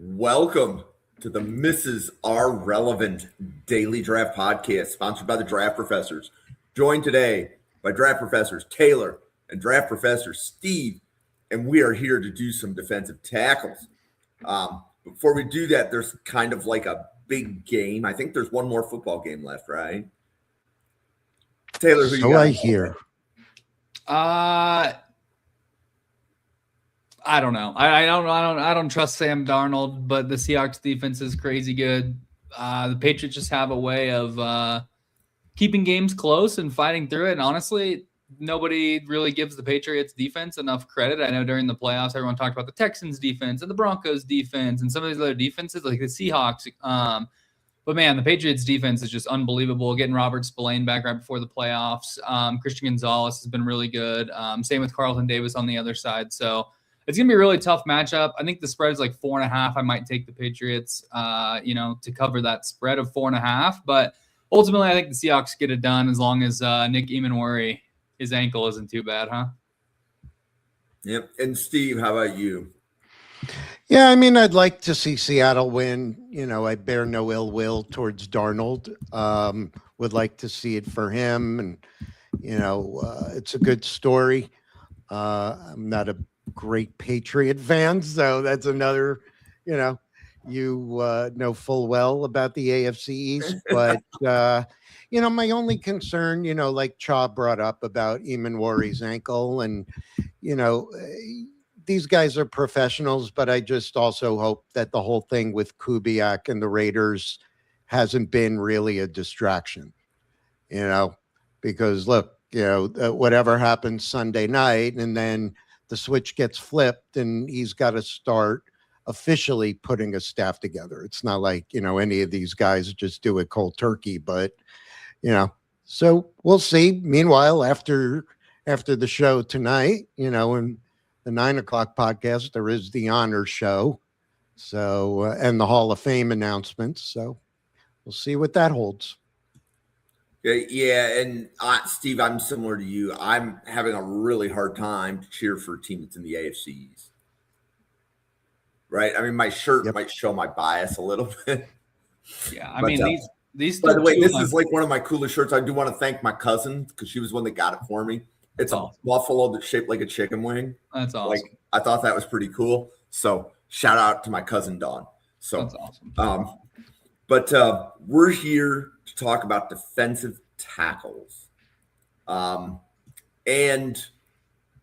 Welcome to the Mrs. R Relevant Daily Draft Podcast, sponsored by the Draft Professors. Joined today by Draft Professors Taylor and Draft Professor Steve, and we are here to do some defensive tackles. Before we do that, there's kind of like a big game. I think there's one more football game left, right? Taylor, who you got? I hear. I don't know. I don't trust Sam Darnold, but the Seahawks defense is crazy good. The Patriots just have a way of keeping games close and fighting through it. And honestly, nobody really gives the Patriots defense enough credit. I know during the playoffs, everyone talked about the Texans defense and the Broncos defense and some of these other defenses like the Seahawks. But man, the Patriots defense is just unbelievable. Getting Robert Spillane back right before the playoffs. Christian Gonzalez has been really good. Same with Carlton Davis on the other side. So it's going to be a really tough matchup. I think the spread is like 4.5. I might take the Patriots, to cover that spread of 4.5. But ultimately, I think the Seahawks get it done as long as Nick Emmanwori, his ankle isn't too bad, huh? Yep. And Steve, how about you? Yeah, I mean, I'd like to see Seattle win. I bear no ill will towards Darnold. Would like to see it for him. And, it's a good story. I'm not a great Patriot fan, so that's another, you know full well about the AFC East. But, my only concern, like Chaw brought up about Emmanwori's ankle and, these guys are professionals, but I just also hope that the whole thing with Kubiak and the Raiders hasn't been really a distraction, because look, whatever happens Sunday night and then the switch gets flipped and he's got to start officially putting a staff together. It's not like, any of these guys just do it cold turkey, but, so we'll see. Meanwhile, after the show tonight, and the 9:00 podcast, there is the honor show. So, and the Hall of Fame announcements. So we'll see what that holds. Yeah. And Steve, I'm similar to you. I'm having a really hard time to cheer for a team that's in the AFC East. Right. I mean, my shirt might show my bias a little bit. Yeah. I mean, these, by the way, this is like one of my coolest shirts. I do want to thank my cousin because she was one that got it for me. It's a buffalo that's shaped like a chicken wing. That's awesome. I thought that was pretty cool. So shout out to my cousin Dawn. So that's awesome. But we're here to talk about defensive tackles. And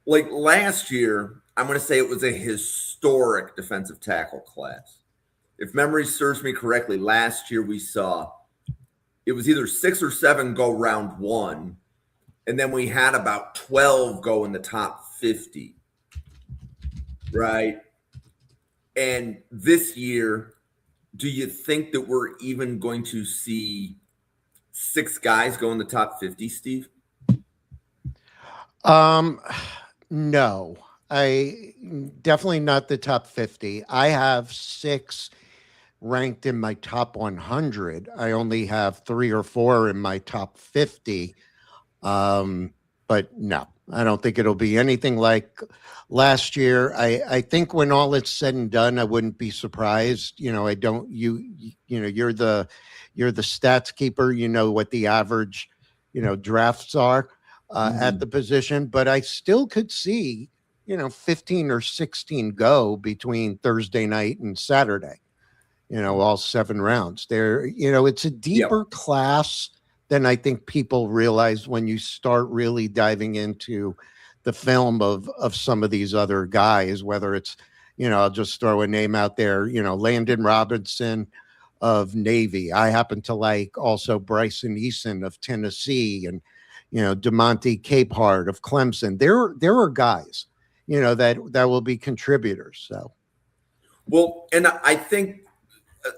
like last year, I'm going to say it was a historic defensive tackle class. If memory serves me correctly, last year we saw it was either 6 or 7 go round one. And then we had about 12 go in the top 50, right? And this year, do you think that we're even going to see 6 guys go in the top 50, Steve? No, I definitely not the top 50. I have 6 ranked in my top 100. I only have 3 or 4 in my top 50. But no, I don't think it'll be anything like last year. I think when all is said and done, I wouldn't be surprised. You're the stats keeper, what the average, drafts are at the position, but I still could see, 15 or 16 go between Thursday night and Saturday, all 7 rounds there. It's a deeper class than I think people realize when you start really diving into the film of some of these other guys, whether it's, I'll just throw a name out there, Landon Robinson of Navy. I happen to like also Bryson Eason of Tennessee and, DeMonte Capehart of Clemson. There are guys, that will be contributors. So. Well, and I think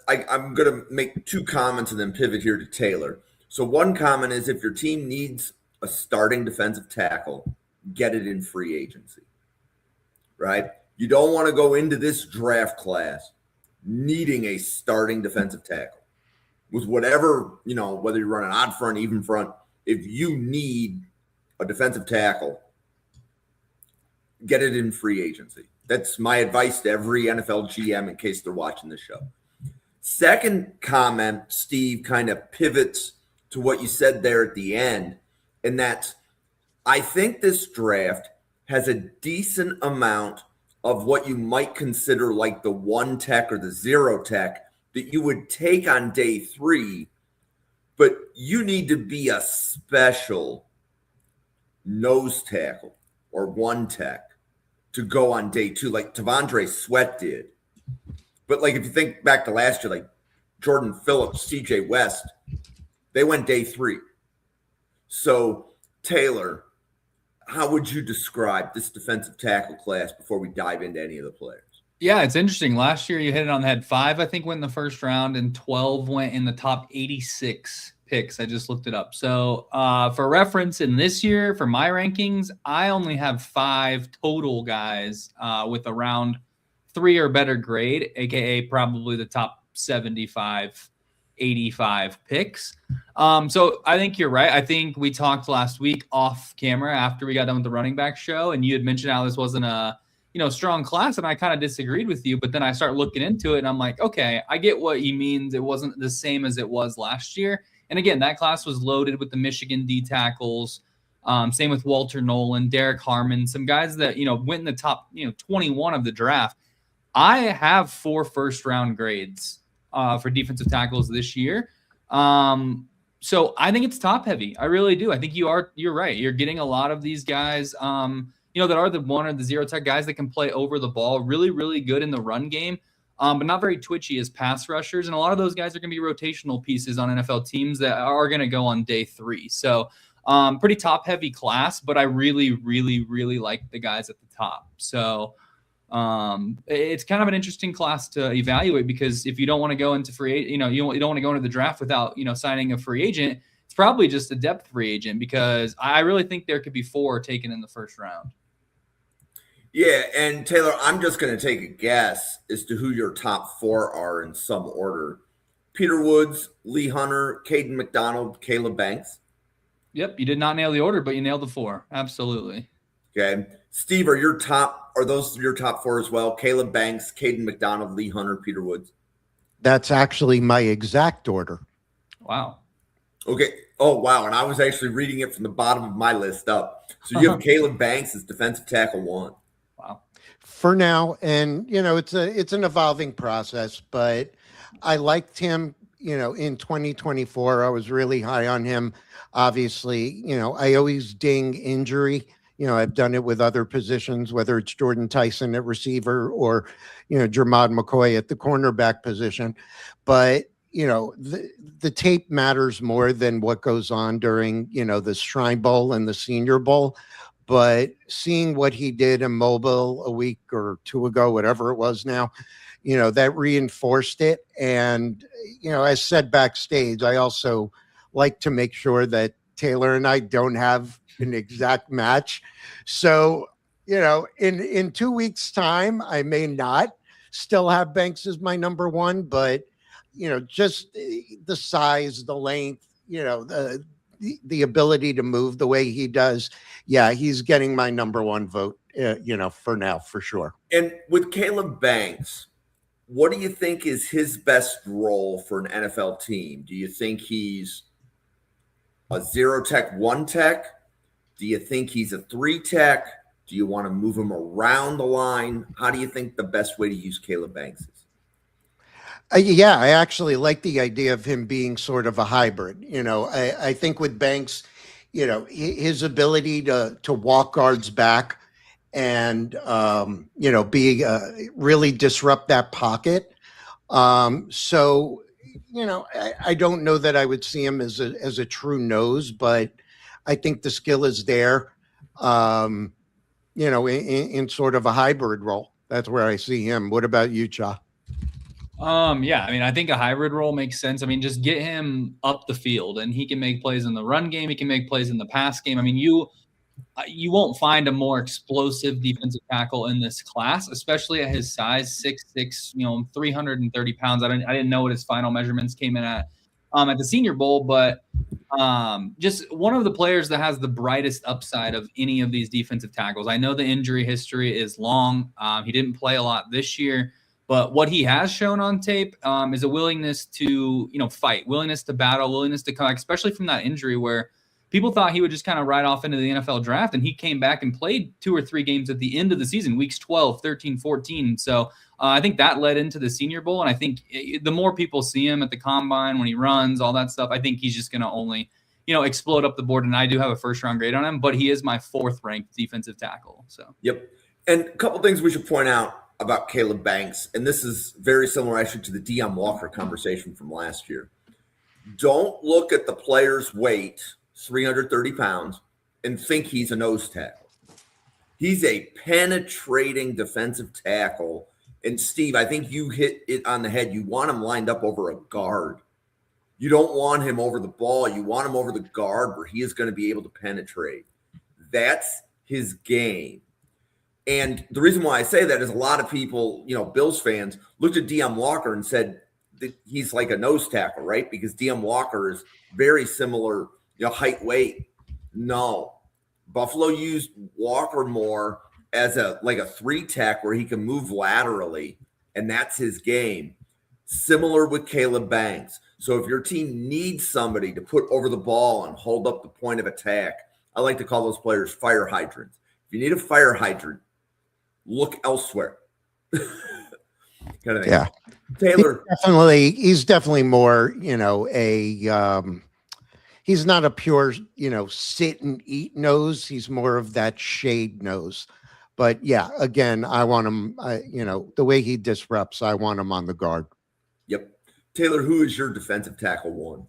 I'm going to make 2 comments and then pivot here to Taylor. So one comment is if your team needs a starting defensive tackle, get it in free agency, right? You don't want to go into this draft class needing a starting defensive tackle. With whatever, whether you run an odd front, even front, if you need a defensive tackle, get it in free agency. That's my advice to every NFL GM in case they're watching the show. Second comment, Steve, kind of pivots to what you said there at the end, and that's I think this draft has a decent amount of what you might consider like the one tech or the zero tech that you would take on day 3, but you need to be a special nose tackle or one tech to go on day 2, like T'Vondre Sweat did. But like if you think back to last year, like Jordan Phillips, CJ West, they went day 3. So Taylor, how would you describe this defensive tackle class before we dive into any of the players? Yeah, it's interesting. Last year you hit it on the head. 5, I think, went in the first round, and 12 went in the top 86 picks. I just looked it up. So for reference, in this year, for my rankings, I only have 5 total guys with around 3 or better grade, aka probably the top 75, 85 picks. So I think you're right. I think we talked last week off camera after we got done with the running back show, and you had mentioned how this wasn't a strong class, and I kind of disagreed with you. But then I start looking into it, and I'm like, okay, I get what he means. It wasn't the same as it was last year. And again, that class was loaded with the Michigan D tackles. Same with Walter Nolan, Derek Harmon, some guys that went in the top 21 of the draft. I have 4 first-round grades for defensive tackles this year. So I think it's top-heavy. I really do. I think you're right. You're getting a lot of these guys, that are the one or the zero tech guys that can play over the ball, really, really good in the run game, but not very twitchy as pass rushers. And a lot of those guys are going to be rotational pieces on NFL teams that are going to go on day 3. So pretty top-heavy class, but I really, really, really like the guys at the top. So it's kind of an interesting class to evaluate, because if you don't want to go into you don't want to go into the draft without, signing a free agent, it's probably just a depth free agent, because I really think there could be 4 taken in the first round. Yeah, and Taylor, I'm just going to take a guess as to who your top 4 are in some order. Peter Woods, Lee Hunter, Caden McDonald, Caleb Banks. Yep, you did not nail the order, but you nailed the 4. Absolutely. Okay. Steve, are those your top 4 as well? Caleb Banks, Caden McDonald, Lee Hunter, Peter Woods. That's actually my exact order. Wow. Okay. Oh, wow. And I was actually reading it from the bottom of my list up. So you have Caleb Banks as defensive tackle 1. Wow. For now, and it's an evolving process, but I liked him, in 2024. I was really high on him. Obviously, I always ding injury. I've done it with other positions, whether it's Jordan Tyson at receiver or, Jermod McCoy at the cornerback position. But, the tape matters more than what goes on during, the Shrine Bowl and the Senior Bowl. But seeing what he did in Mobile a week or 2 ago, whatever it was now, that reinforced it. And, as said backstage, I also like to make sure that Taylor and I don't have an exact match. So, in 2 weeks' time, I may not still have Banks as my number 1, but, just the size, the length, the ability to move the way he does. Yeah, he's getting my number 1 vote, for now, for sure. And with Caleb Banks, what do you think is his best role for an NFL team? Do you think he's a 0 tech, 1 tech? Do you think he's a 3 tech? Do you want to move him around the line? How do you think the best way to use Caleb Banks is? Yeah, I actually like the idea of him being sort of a hybrid. I think with Banks, his ability to walk guards back and, be really disrupt that pocket. So, I don't know that I would see him as a true nose, but I think the skill is there, in sort of a hybrid role. That's where I see him. What about you, Cha? Yeah, I think a hybrid role makes sense. Just get him up the field, and he can make plays in the run game. He can make plays in the pass game. You won't find a more explosive defensive tackle in this class, especially at his size, 6'6", 330 pounds. I didn't know what his final measurements came in at. at the Senior Bowl, but just one of the players that has the brightest upside of any of these defensive tackles. I know the injury history is long. He didn't play a lot this year, but what he has shown on tape is a willingness to, fight, willingness to battle, willingness to come back, especially from that injury where people thought he would just kind of ride off into the NFL draft, and he came back and played 2 or 3 games at the end of the season, weeks 12, 13, 14. So I think that led into the Senior Bowl, and I think the more people see him at the combine, when he runs, all that stuff, I think he's just going to only, explode up the board, and I do have a first-round grade on him, but he is my 4th-ranked defensive tackle. So. Yep. And a couple things we should point out about Caleb Banks, and this is very similar actually to the Deion Walker conversation from last year. Don't look at the player's weight, 330 pounds, and think he's a nose tackle. He's a penetrating defensive tackle. And Steve, I think you hit it on the head. You want him lined up over a guard. You don't want him over the ball. You want him over the guard where he is going to be able to penetrate. That's his game. And the reason why I say that is a lot of people, Bills fans, looked at Deion Walker and said that he's like a nose tackle, right? Because Deion Walker is very similar height, weight. No. Buffalo used Walker more as a 3-tech where he can move laterally, and that's his game. Similar with Caleb Banks. So if your team needs somebody to put over the ball and hold up the point of attack, I like to call those players fire hydrants. If you need a fire hydrant, look elsewhere. kind of thing. Yeah. Taylor. He's definitely more, he's not a pure, sit and eat nose. He's more of that shade nose. But yeah, again, I want him, the way he disrupts, I want him on the guard. Yep. Taylor, who is your defensive tackle 1?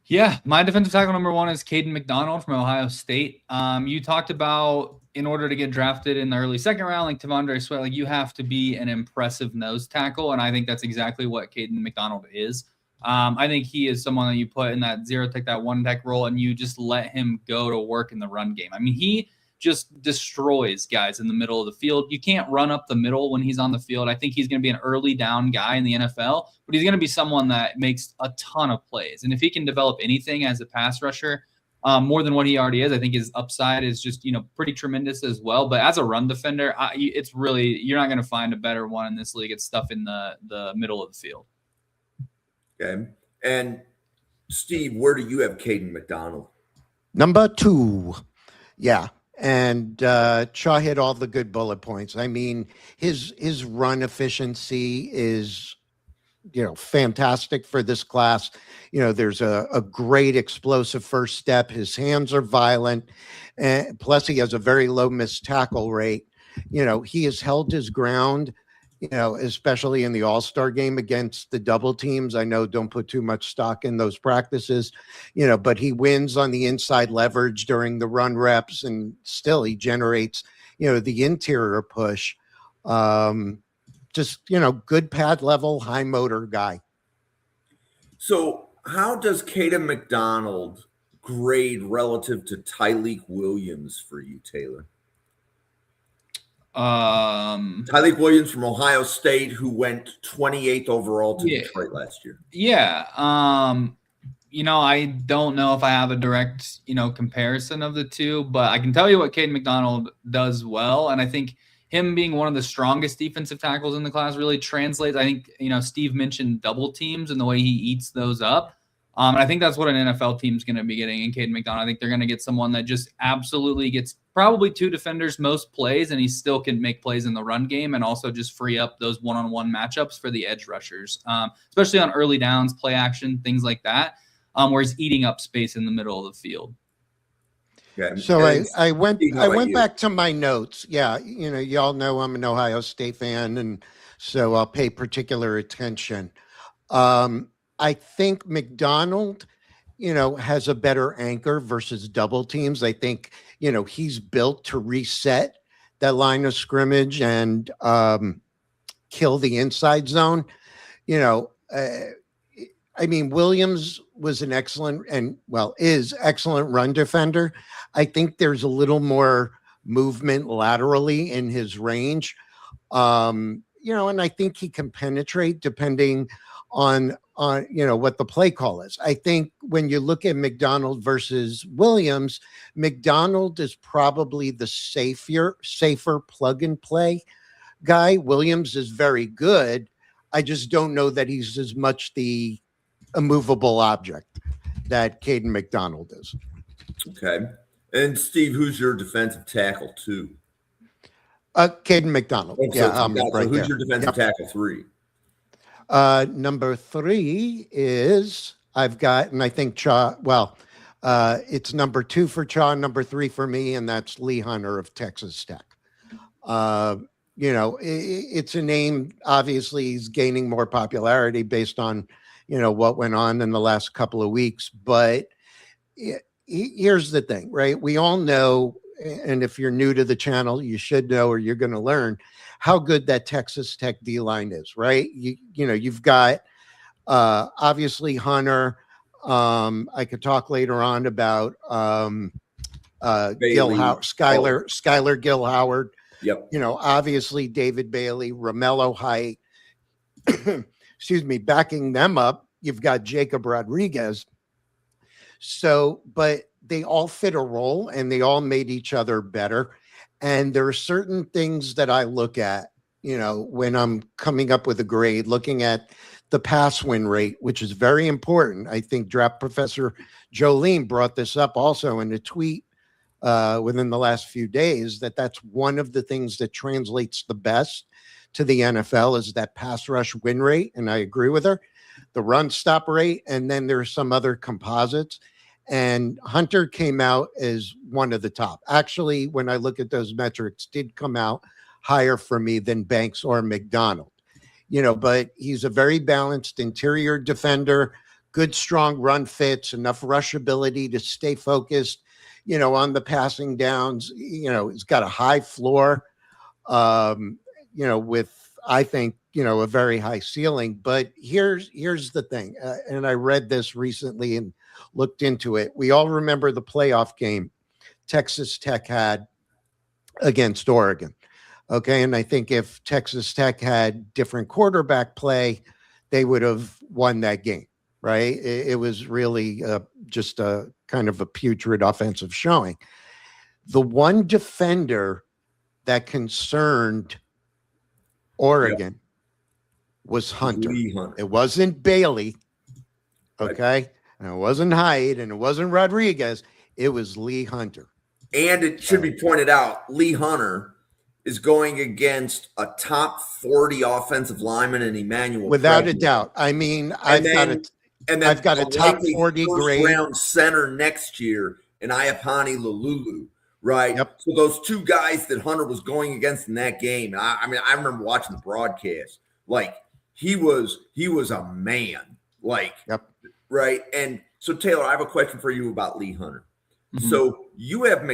Yeah, my defensive tackle number 1 is Caden McDonald from Ohio State. You talked about in order to get drafted in the early 2nd round, like T'Vondre Sweat, you have to be an impressive nose tackle. And I think that's exactly what Caden McDonald is. I think he is someone that you put in that 0-tech, that 1-tech role, and you just let him go to work in the run game. I mean, he just destroys guys in the middle of the field. You can't run up the middle when he's on the field. I think he's going to be an early down guy in the NFL, but he's going to be someone that makes a ton of plays. And if he can develop anything as a pass rusher, more than what he already is, I think his upside is just, pretty tremendous as well. But as a run defender, it's really, you're not going to find a better one in this league. It's stuff in the middle of the field. Okay. And Steve, where do you have Caden McDonald? Number 2. Yeah. And Chaw hit all the good bullet points. I mean, his run efficiency is, fantastic for this class. There's a great explosive first step. His hands are violent. And plus he has a very low missed tackle rate. He has held his ground, especially in the All-Star game against the double teams. I know don't put too much stock in those practices, but he wins on the inside leverage during the run reps, and still he generates, the interior push. Just, good pad level, high motor guy. So how does Caden McDonald grade relative to Tyleik Williams for you, Taylor? Tyleik Williams from Ohio State, who went 28th overall to Detroit last year. Yeah. I don't know if I have a direct, comparison of the two, but I can tell you what Caden McDonald does well. And I think him being one of the strongest defensive tackles in the class really translates. I think, Steve mentioned double teams and the way he eats those up. And I think that's what an NFL team is going to be getting in Caden McDonald. I think they're going to get someone that just absolutely gets probably 2 defenders most plays, and he still can make plays in the run game and also just free up those one-on-one matchups for the edge rushers, especially on early downs, play action, things like that, where he's eating up space in the middle of the field. Yeah. So I went back to my notes. Yeah, y'all know I'm an Ohio State fan, and so I'll pay particular attention. I think McDonald, has a better anchor versus double teams. I think, he's built to reset that line of scrimmage and kill the inside zone. Williams was an excellent is excellent run defender. I think there's a little more movement laterally in his range. And I think he can penetrate depending on on, what the play call is. I think when you look at McDonald versus Williams, McDonald is probably the safer plug and play guy. Williams is very good. I just don't know that he's as much the immovable object that Caden McDonald is. Okay. And Steve, who's your defensive tackle 2? Caden McDonald. Oh, so Yeah, it's McDonald. So right who's there. your defensive tackle 3? Number 3 is I've got, and I think Cha. Well, it's number 2 for Cha, number 3 for me, and that's Lee Hunter of Texas Tech. It's a name. Obviously, he's gaining more popularity based on, what went on in the last couple of weeks. But here's the thing, right? We all know, and if you're new to the channel, you should know, or you're going to learn how good that Texas Tech D line is, right? You've got obviously Hunter. I could talk later on about Gil Howard, Skylar Gil Howard. Yep. Obviously David Bailey, Romello Height. Excuse me, backing them up. You've got Jacob Rodriguez. So, but they all fit a role and they all made each other better. And there are certain things that I look at, when I'm coming up with a grade, looking at the pass win rate, which is very important. I think draft professor Jolene brought this up also in a tweet within the last few days, that's one of the things that translates the best to the NFL is that pass rush win rate. And I agree with her, the run stop rate. And then there's some other composites. And Hunter came out as one of the top. Actually, when I look at those metrics, did come out higher for me than Banks or McDonald. But he's a very balanced interior defender, good, strong run fits, enough rush ability to stay focused, on the passing downs. He's got a high floor, with, I think, a very high ceiling. But here's the thing. And I read this recently and looked into it. We all remember the playoff game Texas Tech had against Oregon. Okay. And I think if Texas Tech had different quarterback play, they would have won that game, right? It was really just a kind of a putrid offensive showing. The one defender that concerned Oregon was Hunter. Lee Hunter. It wasn't Bailey. Right. Okay. And it wasn't Hyde and it wasn't Rodriguez. It was Lee Hunter. And it should be pointed out, Lee Hunter is going against a top 40 offensive lineman in Emmanuel. Without Preston. a doubt. I mean, And then I've got a top likely 40 grade round center next year in Iapani Lalulu, right? Yep. So those two guys that Hunter was going against in that game, and I remember watching the broadcast. Like he was a man. Like, Yep. Right. And so Taylor, I have a question for you about Lee Hunter. Mhm. So you have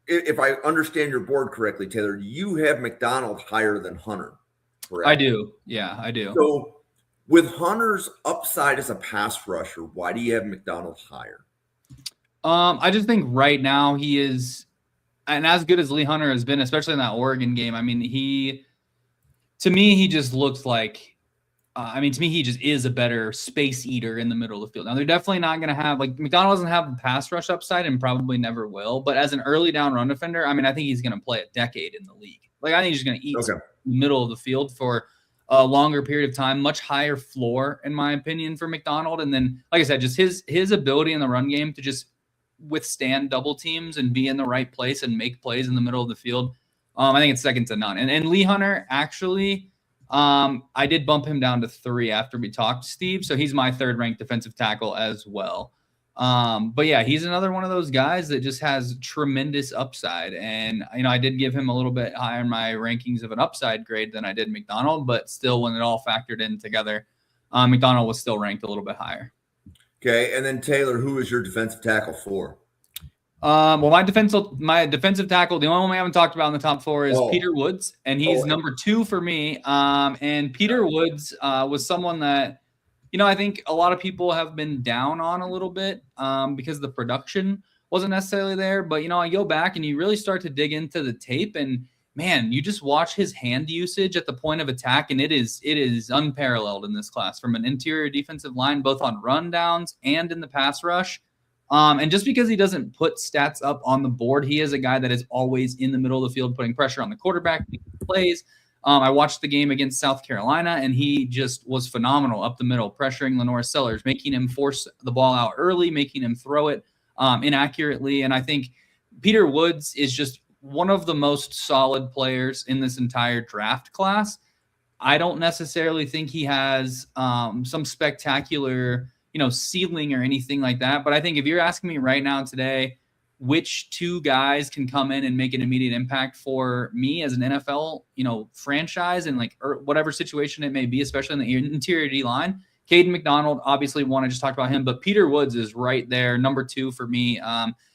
if I understand your board correctly, Taylor, you have McDonald higher than Hunter, correct? I do. Yeah, I do. So with Hunter's upside as a pass rusher, why do you have McDonald higher? I just think right now he is, and as good as Lee Hunter has been, especially in that Oregon game. I mean, to me, he just looks like, to me, he just is a better space eater in the middle of the field. Now, they're definitely not going to have, like, McDonald doesn't have the pass rush upside and probably never will. But as an early down run defender, I think he's going to play a decade in the league. Like, I think he's going to eat the middle of the field for a longer period of time, much higher floor, in my opinion, for McDonald. And then, like I said, just his ability in the run game to just withstand double teams and be in the right place and make plays in the middle of the field. I think it's second to none. And Lee Hunter, actually, I did bump him down to 3 after we talked, Steve. So he's my third ranked defensive tackle as well. But yeah, he's another one of those guys that just has tremendous upside. And, I did give him a little bit higher in my rankings of an upside grade than I did McDonald, but still when it all factored in together, McDonald was still ranked a little bit higher. Okay. And then Taylor, who is your defensive tackle for? Well, my defensive tackle, the only one we haven't talked about in the top 4 is Peter Woods, and he's number 2 for me. And Peter Woods was someone that, I think a lot of people have been down on a little bit because the production wasn't necessarily there. But, I go back and you really start to dig into the tape, and man, you just watch his hand usage at the point of attack, and it is unparalleled in this class from an interior defensive line, both on rundowns and in the pass rush. And just because he doesn't put stats up on the board, he is a guy that is always in the middle of the field, putting pressure on the quarterback, plays. I watched the game against South Carolina, and he just was phenomenal up the middle, pressuring Lenore Sellers, making him force the ball out early, making him throw it inaccurately. And I think Peter Woods is just one of the most solid players in this entire draft class. I don't necessarily think he has some spectacular, ceiling or anything like that. But I think if you're asking me right now today, which two guys can come in and make an immediate impact for me as an NFL, franchise and whatever situation it may be, especially in the interior D line, Caden McDonald, obviously one, I just talked about him, but Peter Woods is right there, number 2 for me.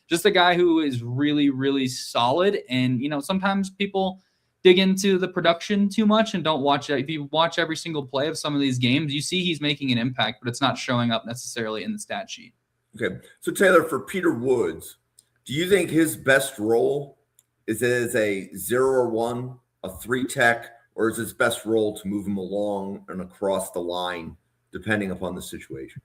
Just a guy who is really, really solid. And, sometimes people dig into the production too much and don't watch it. If you watch every single play of some of these games, you see he's making an impact, but it's not showing up necessarily in the stat sheet. Okay. So Taylor, for Peter Woods, do you think his best role is as a 0 or 1, a 3 tech, or is his best role to move him along and across the line, depending upon the situation?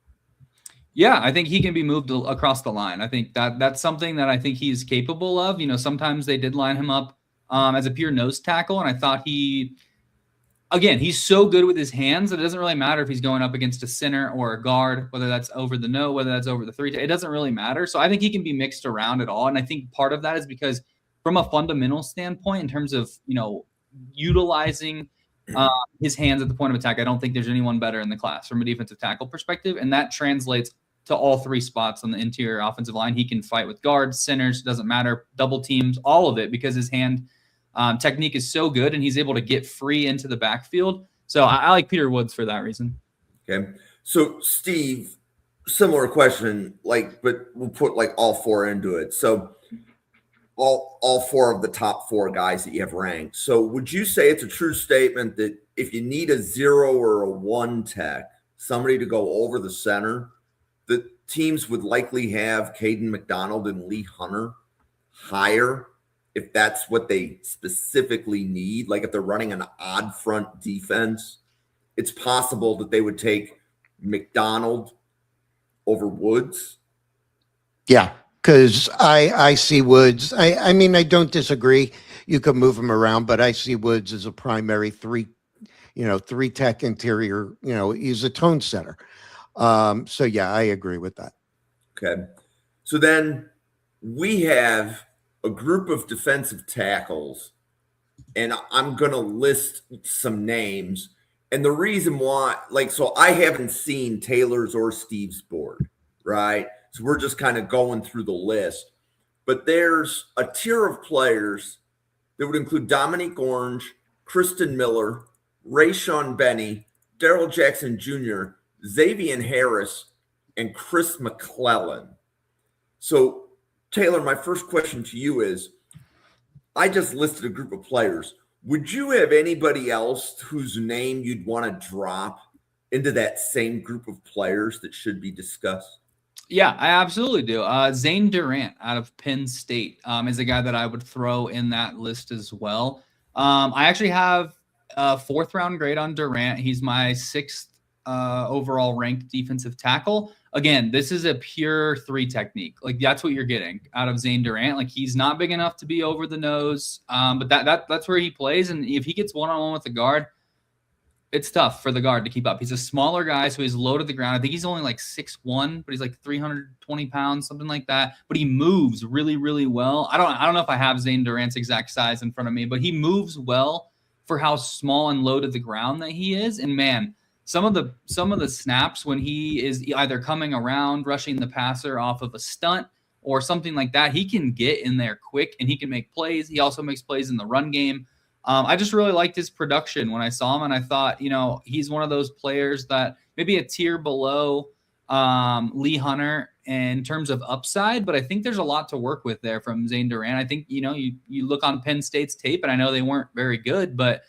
Yeah, I think he can be moved across the line. I think that's something that I think he's capable of. Sometimes they did line him up as a pure nose tackle, and I thought he's so good with his hands that it doesn't really matter if he's going up against a center or a guard, whether that's over the no, whether that's over the 3. It doesn't really matter. So I think he can be mixed around at all. And I think part of that is because from a fundamental standpoint, in terms of, utilizing his hands at the point of attack, I don't think there's anyone better in the class from a defensive tackle perspective. And that translates to all 3 spots on the interior offensive line. He can fight with guards, centers, doesn't matter, double teams, all of it, because his hand technique is so good and he's able to get free into the backfield. So I like Peter Woods for that reason. Okay. So Steve, similar question, but we'll put all 4 into it. So all 4 of the top 4 guys that you have ranked. So would you say it's a true statement that if you need a 0 or a 1 tech, somebody to go over the center, the teams would likely have Caden McDonald and Lee Hunter higher if that's what they specifically need? Like if they're running an odd front defense, it's possible that they would take McDonald over Woods? Yeah, because I see Woods. I mean, I don't disagree. You could move him around, but I see Woods as a primary 3 tech interior. He's a tone setter. So yeah, I agree with that. Okay. So then we have a group of defensive tackles, and I'm going to list some names. And the reason why, so I haven't seen Taylor's or Steve's board, right? So we're just kind of going through the list. But there's a tier of players that would include Dominique Orange, Kristen Miller, Rayshawn Benny, Daryl Jackson Jr., Xavier Harris, and Chris McClellan. So, Taylor, my first question to you is, I just listed a group of players. Would you have anybody else whose name you'd want to drop into that same group of players that should be discussed? Yeah, I absolutely do. Zane Durant out of Penn State is a guy that I would throw in that list as well. I actually have a 4th round grade on Durant. He's my 6th overall ranked defensive tackle. Again, this is a pure 3 technique. That's what you're getting out of Zane Durant. He's not big enough to be over the nose, but that's where he plays. And if he gets one-on-one with the guard, it's tough for the guard to keep up. He's a smaller guy, so he's low to the ground. I think he's only 6'1", but he's 320 pounds, something like that. But he moves really, really well. I don't know if I have Zane Durant's exact size in front of me, but he moves well for how small and low to the ground that he is. And man, some of the snaps when he is either coming around, rushing the passer off of a stunt or something like that, he can get in there quick and he can make plays. He also makes plays in the run game. I just really liked his production when I saw him, and I thought, he's one of those players that maybe a tier below Lee Hunter in terms of upside, but I think there's a lot to work with there from Zane Durant. I think, you look on Penn State's tape, and I know they weren't very good, but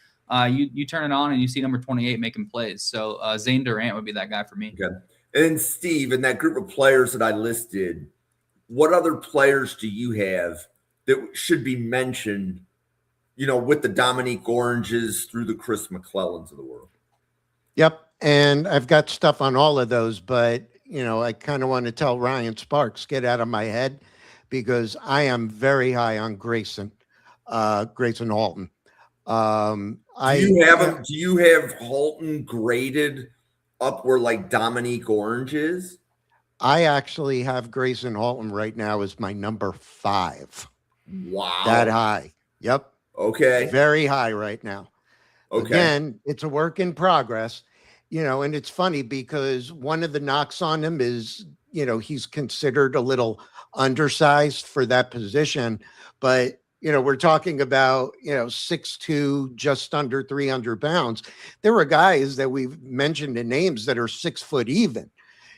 you turn it on and you see number 28 making plays. So Zane Durant would be that guy for me. Okay. And Steve, in that group of players that I listed, what other players do you have that should be mentioned with the Dominique Oranges through the Chris McClellans of the world. Yep. And I've got stuff on all of those, but I kind of want to tell Ryan Sparks, get out of my head, because I am very high on Grayson Halton. Do you have Halton graded up where like Dominique Orange is? I actually have Grayson Halton right now as my number 5. Wow. That high. Yep. Okay. Very high right now. Okay. Again, it's a work in progress, and it's funny because one of the knocks on him is, he's considered a little undersized for that position, but we're talking about, 6'2", just under 300 pounds. There were guys that we've mentioned in names that are 6 foot even,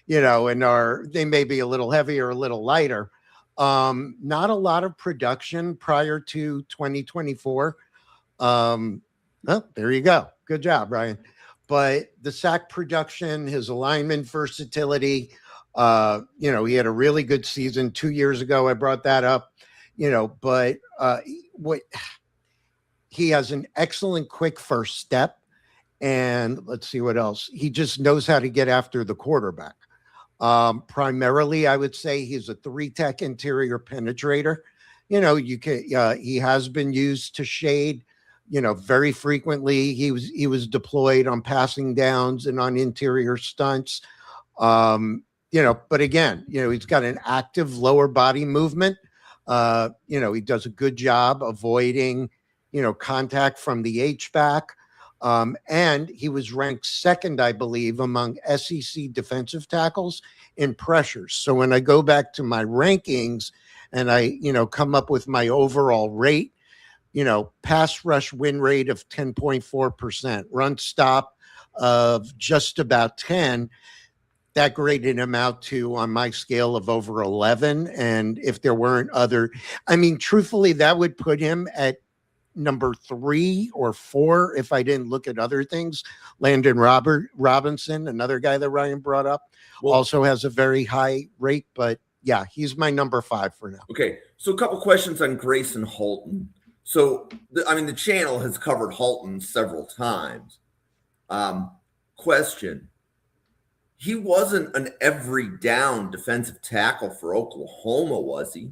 and they may be a little heavier, a little lighter. Not a lot of production prior to 2024. Well, there you go. Good job, Ryan. But the sack production, his alignment versatility, he had a really good season 2 years ago. I brought that up, but he has an excellent quick first step. And let's see what else. He just knows how to get after the quarterback. Primarily, I would say he's a 3-tech interior penetrator. He has been used to shade, very frequently. He was deployed on passing downs and on interior stunts. But again, he's got an active lower body movement. He does a good job avoiding, contact from the H-back. And he was ranked second, I believe, among SEC defensive tackles in pressures. So when I go back to my rankings and I, come up with my overall rate, pass rush win rate of 10.4%, run stop of just about 10, that graded him out to, on my scale, of over 11. And if there weren't truthfully, that would put him at number 3 or 4 if I didn't look at other things. Landon Robinson, another guy that Ryan brought up, also has a very high rate, but yeah, he's my number 5 for now. Okay, so a couple questions on Grayson Halton. So, the channel has covered Halton several times. Question: he wasn't an every down defensive tackle for Oklahoma, was he?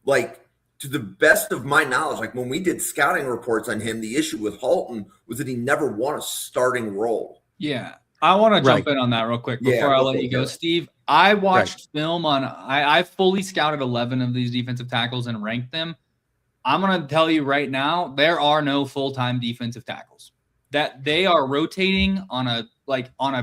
Like, to the best of my knowledge, like when we did scouting reports on him, the issue with Halton was that he never won a starting role. Yeah. I want to jump in on that real quick before I let you go, Steve. I watched film on, I fully scouted 11 of these defensive tackles and ranked them. I'm going to tell you right now, there are no full-time defensive tackles. That they are rotating on a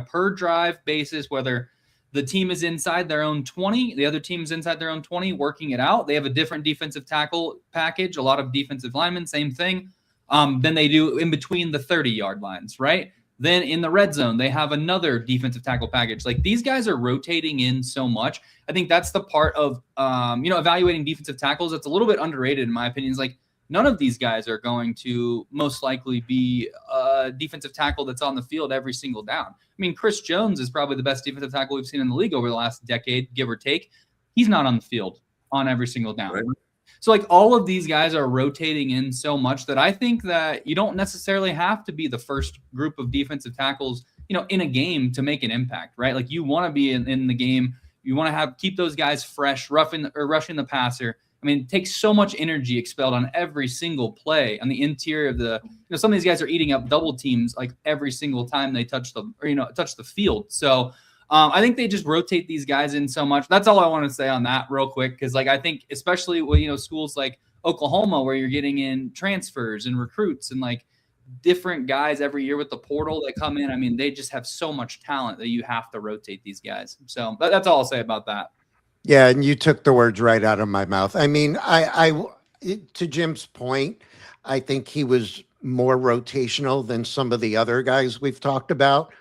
per drive basis, whether the team is inside their own 20, the other team is inside their own 20, working it out. They have a different defensive tackle package, a lot of defensive linemen, same thing, than they do in between the 30-yard lines, right? Then in the red zone, they have another defensive tackle package. Like, these guys are rotating in so much. I think that's the part of, evaluating defensive tackles that's a little bit underrated, in my opinion. Is like, none of these guys are going to most likely be a defensive tackle that's on the field every single down. I mean, Chris Jones is probably the best defensive tackle we've seen in the league over the last decade, give or take. He's not on the field on every single down. Right. So, like, all of these guys are rotating in so much that I think that you don't necessarily have to be the first group of defensive tackles, in a game to make an impact, right? Like, you want to be in the game. You want to keep those guys fresh, rushing the passer. I mean, it takes so much energy expelled on every single play on the interior of some of these guys are eating up double teams like every single time they touch the field. So I think they just rotate these guys in so much. That's all I want to say on that real quick. Cause I think especially with, schools like Oklahoma, where you're getting in transfers and recruits and like different guys every year with the portal that come in. I mean, they just have so much talent that you have to rotate these guys. So that's all I'll say about that. Yeah, and you took the words right out of my mouth. I mean, I to Jim's point, I think he was more rotational than some of the other guys we've talked about.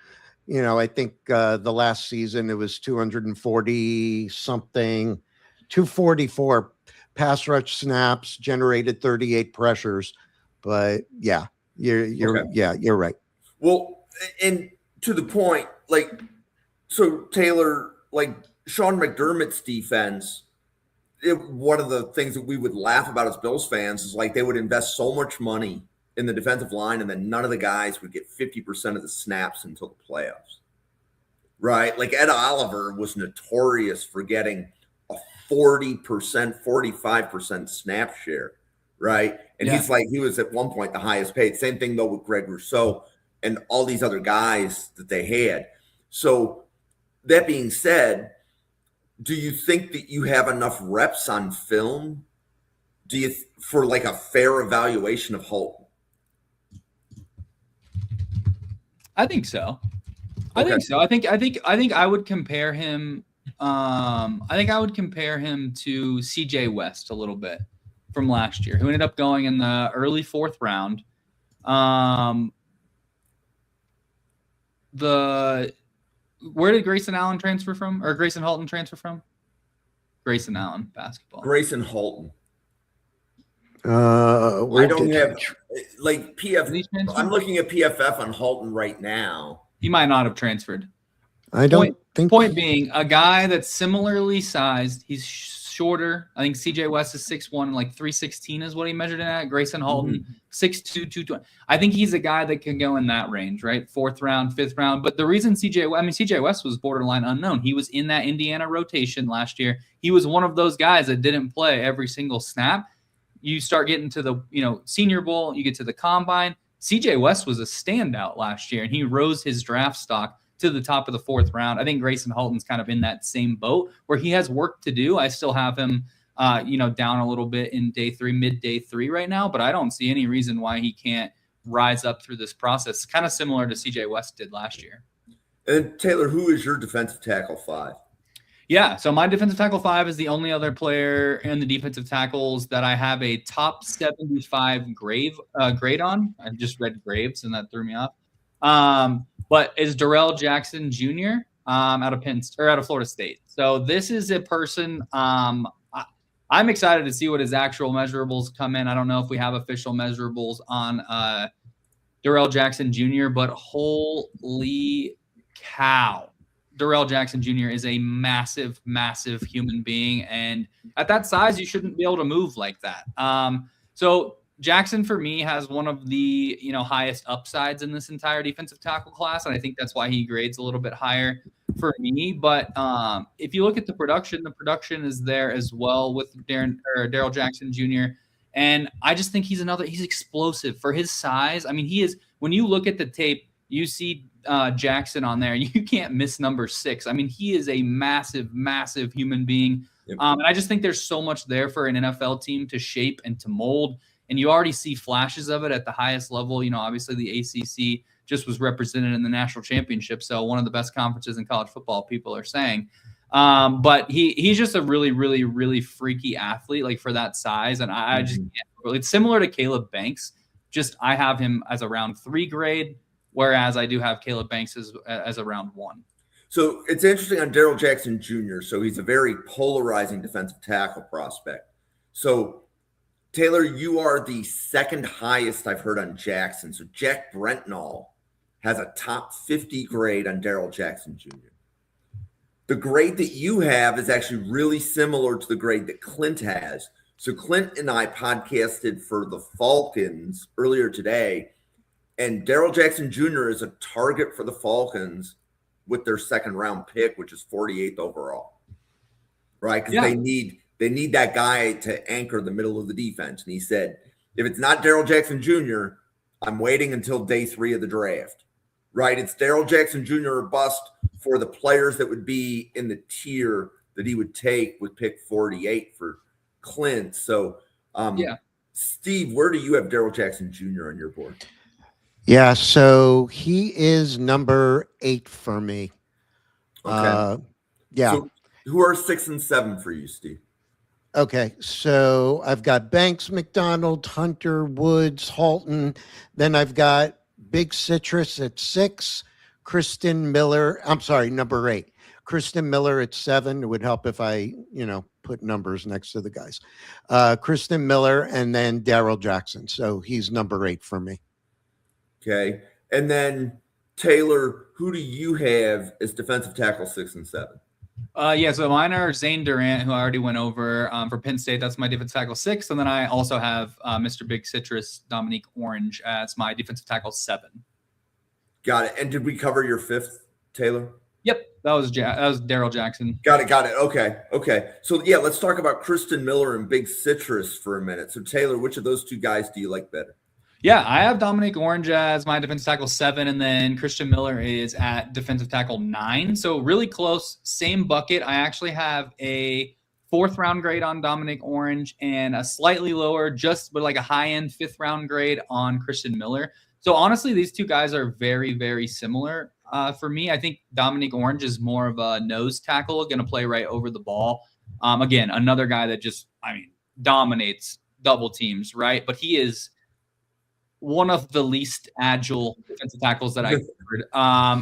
I think the last season it was 240 something, 244 pass rush snaps, generated 38 pressures. But yeah, you're right. Well, and to the point, like, so Taylor, like, Sean McDermott's defense one of the things that we would laugh about as Bills fans is like they would invest so much money in the defensive line, and then none of the guys would get 50% of the snaps until the playoffs. Right? Like Ed Oliver was notorious for getting a 40%, 45% snap share. Right. And Yeah. he was at one point the highest paid. Same thing though with Greg Rousseau and all these other guys that they had. So that being said, do you think that you have enough reps on film? For like a fair evaluation of Holton? I think so. Okay. I think I would compare him. I think I would compare him to CJ West a little bit from last year, who ended up going in the early 4th round. Where did Grayson Allen transfer from, or Grayson Holton transfer from? Grayson Allen basketball. Grayson Holton. Where I don't did have he- like PF. Did he transfer? I'm looking at PFF on Holton right now. He might not have transferred. I don't think. Point being, a guy that's similarly sized. He's shorter. I think CJ West is 6'1", like 316 is what he measured in at. Grayson Holton, 6'2", 220. I think he's a guy that can go in that range, right? 4th round, 5th round. But the reason CJ West was borderline unknown. He was in that Indiana rotation last year. He was one of those guys that didn't play every single snap. You start getting to the Senior Bowl, you get to the Combine. CJ West was a standout last year, and he rose his draft stock to the top of the 4th round. I think Grayson Holton's kind of in that same boat where he has work to do. I still have him, down a little bit in mid day 3 right now, but I don't see any reason why he can't rise up through this process. Kind of similar to CJ West did last year. And Taylor, who is your defensive tackle 5? Yeah, so my defensive tackle 5 is the only other player in the defensive tackles that I have a top 75 grade on. I just read Graves, and that threw me off. But is Darrell Jackson Jr. Out of Florida State. So this is a person. I'm excited to see what his actual measurables come in. I don't know if we have official measurables on Darrell Jackson Jr., but holy cow. Darrell Jackson Jr. is a massive, massive human being. And at that size, you shouldn't be able to move like that. So Jackson, for me, has one of the highest upsides in this entire defensive tackle class. And I think that's why he grades a little bit higher for me. But if you look at the production is there as well with Darrell Jackson Jr. And I just think he's explosive for his size. I mean, he is, when you look at the tape, you see Jackson on there, you can't miss number 6. I mean, he is a massive, massive human being. Yep. And I just think there's so much there for an NFL team to shape and to mold. And you already see flashes of it at the highest level. Obviously the ACC just was represented in the national championship. So one of the best conferences in college football, people are saying. But he's just a really, really, really freaky athlete, like for that size. And I just can't. It's similar to Caleb Banks. Just I have him as a round 3 grade, whereas I do have Caleb Banks as a round 1. So it's interesting on Darrell Jackson Jr. So he's a very polarizing defensive tackle prospect. So Taylor, you are the second highest I've heard on Jackson. So Jack Brentnall has a top 50 grade on Darrell Jackson Jr. The grade that you have is actually really similar to the grade that Clint has. So Clint and I podcasted for the Falcons earlier today, and Darrell Jackson Jr. is a target for the Falcons with their 2nd round pick, which is 48th overall, right? Because they need that guy to anchor the middle of the defense. And he said, if it's not Darrell Jackson Jr., I'm waiting until day 3 of the draft, right? It's Darrell Jackson Jr. or bust for the players that would be in the tier that he would take with pick 48 for Clint. So, Steve, where do you have Darrell Jackson Jr. on your board? Yeah, so he is number 8 for me. Okay. So who are 6 and 7 for you, Steve? Okay, so I've got Banks, McDonald, Hunter, Woods, Holton. Then I've got Big Citrus at 6, Kristen Miller. I'm sorry, number 8. Kristen Miller at 7. It would help if I, put numbers next to the guys. Kristen Miller and then Darrell Jackson. So he's number 8 for me. Okay. And then Taylor, who do you have as defensive tackle 6 and 7? Yeah, so mine are Zane Durant, who I already went over for Penn State. That's my defensive tackle 6. And then I also have Mr. Big Citrus, Dominique Orange, as my defensive tackle 7. Got it. And did we cover your 5th, Taylor? Yep, that was Daryl Jackson. Got it. Okay. So yeah, let's talk about Kristen Miller and Big Citrus for a minute. So Taylor, which of those two guys do you like better? Yeah, I have Dominique Orange as my defensive tackle 7, and then Christian Miller is at defensive tackle 9. So really close, same bucket. I actually have a 4th round grade on Dominique Orange and a slightly lower, just but like a high end 5th round grade on Christian Miller. So honestly, these two guys are very, very similar. For me, I think Dominique Orange is more of a nose tackle, going to play right over the ball. Again, another guy that just, dominates double teams, right? But he is one of the least agile defensive tackles that I've heard,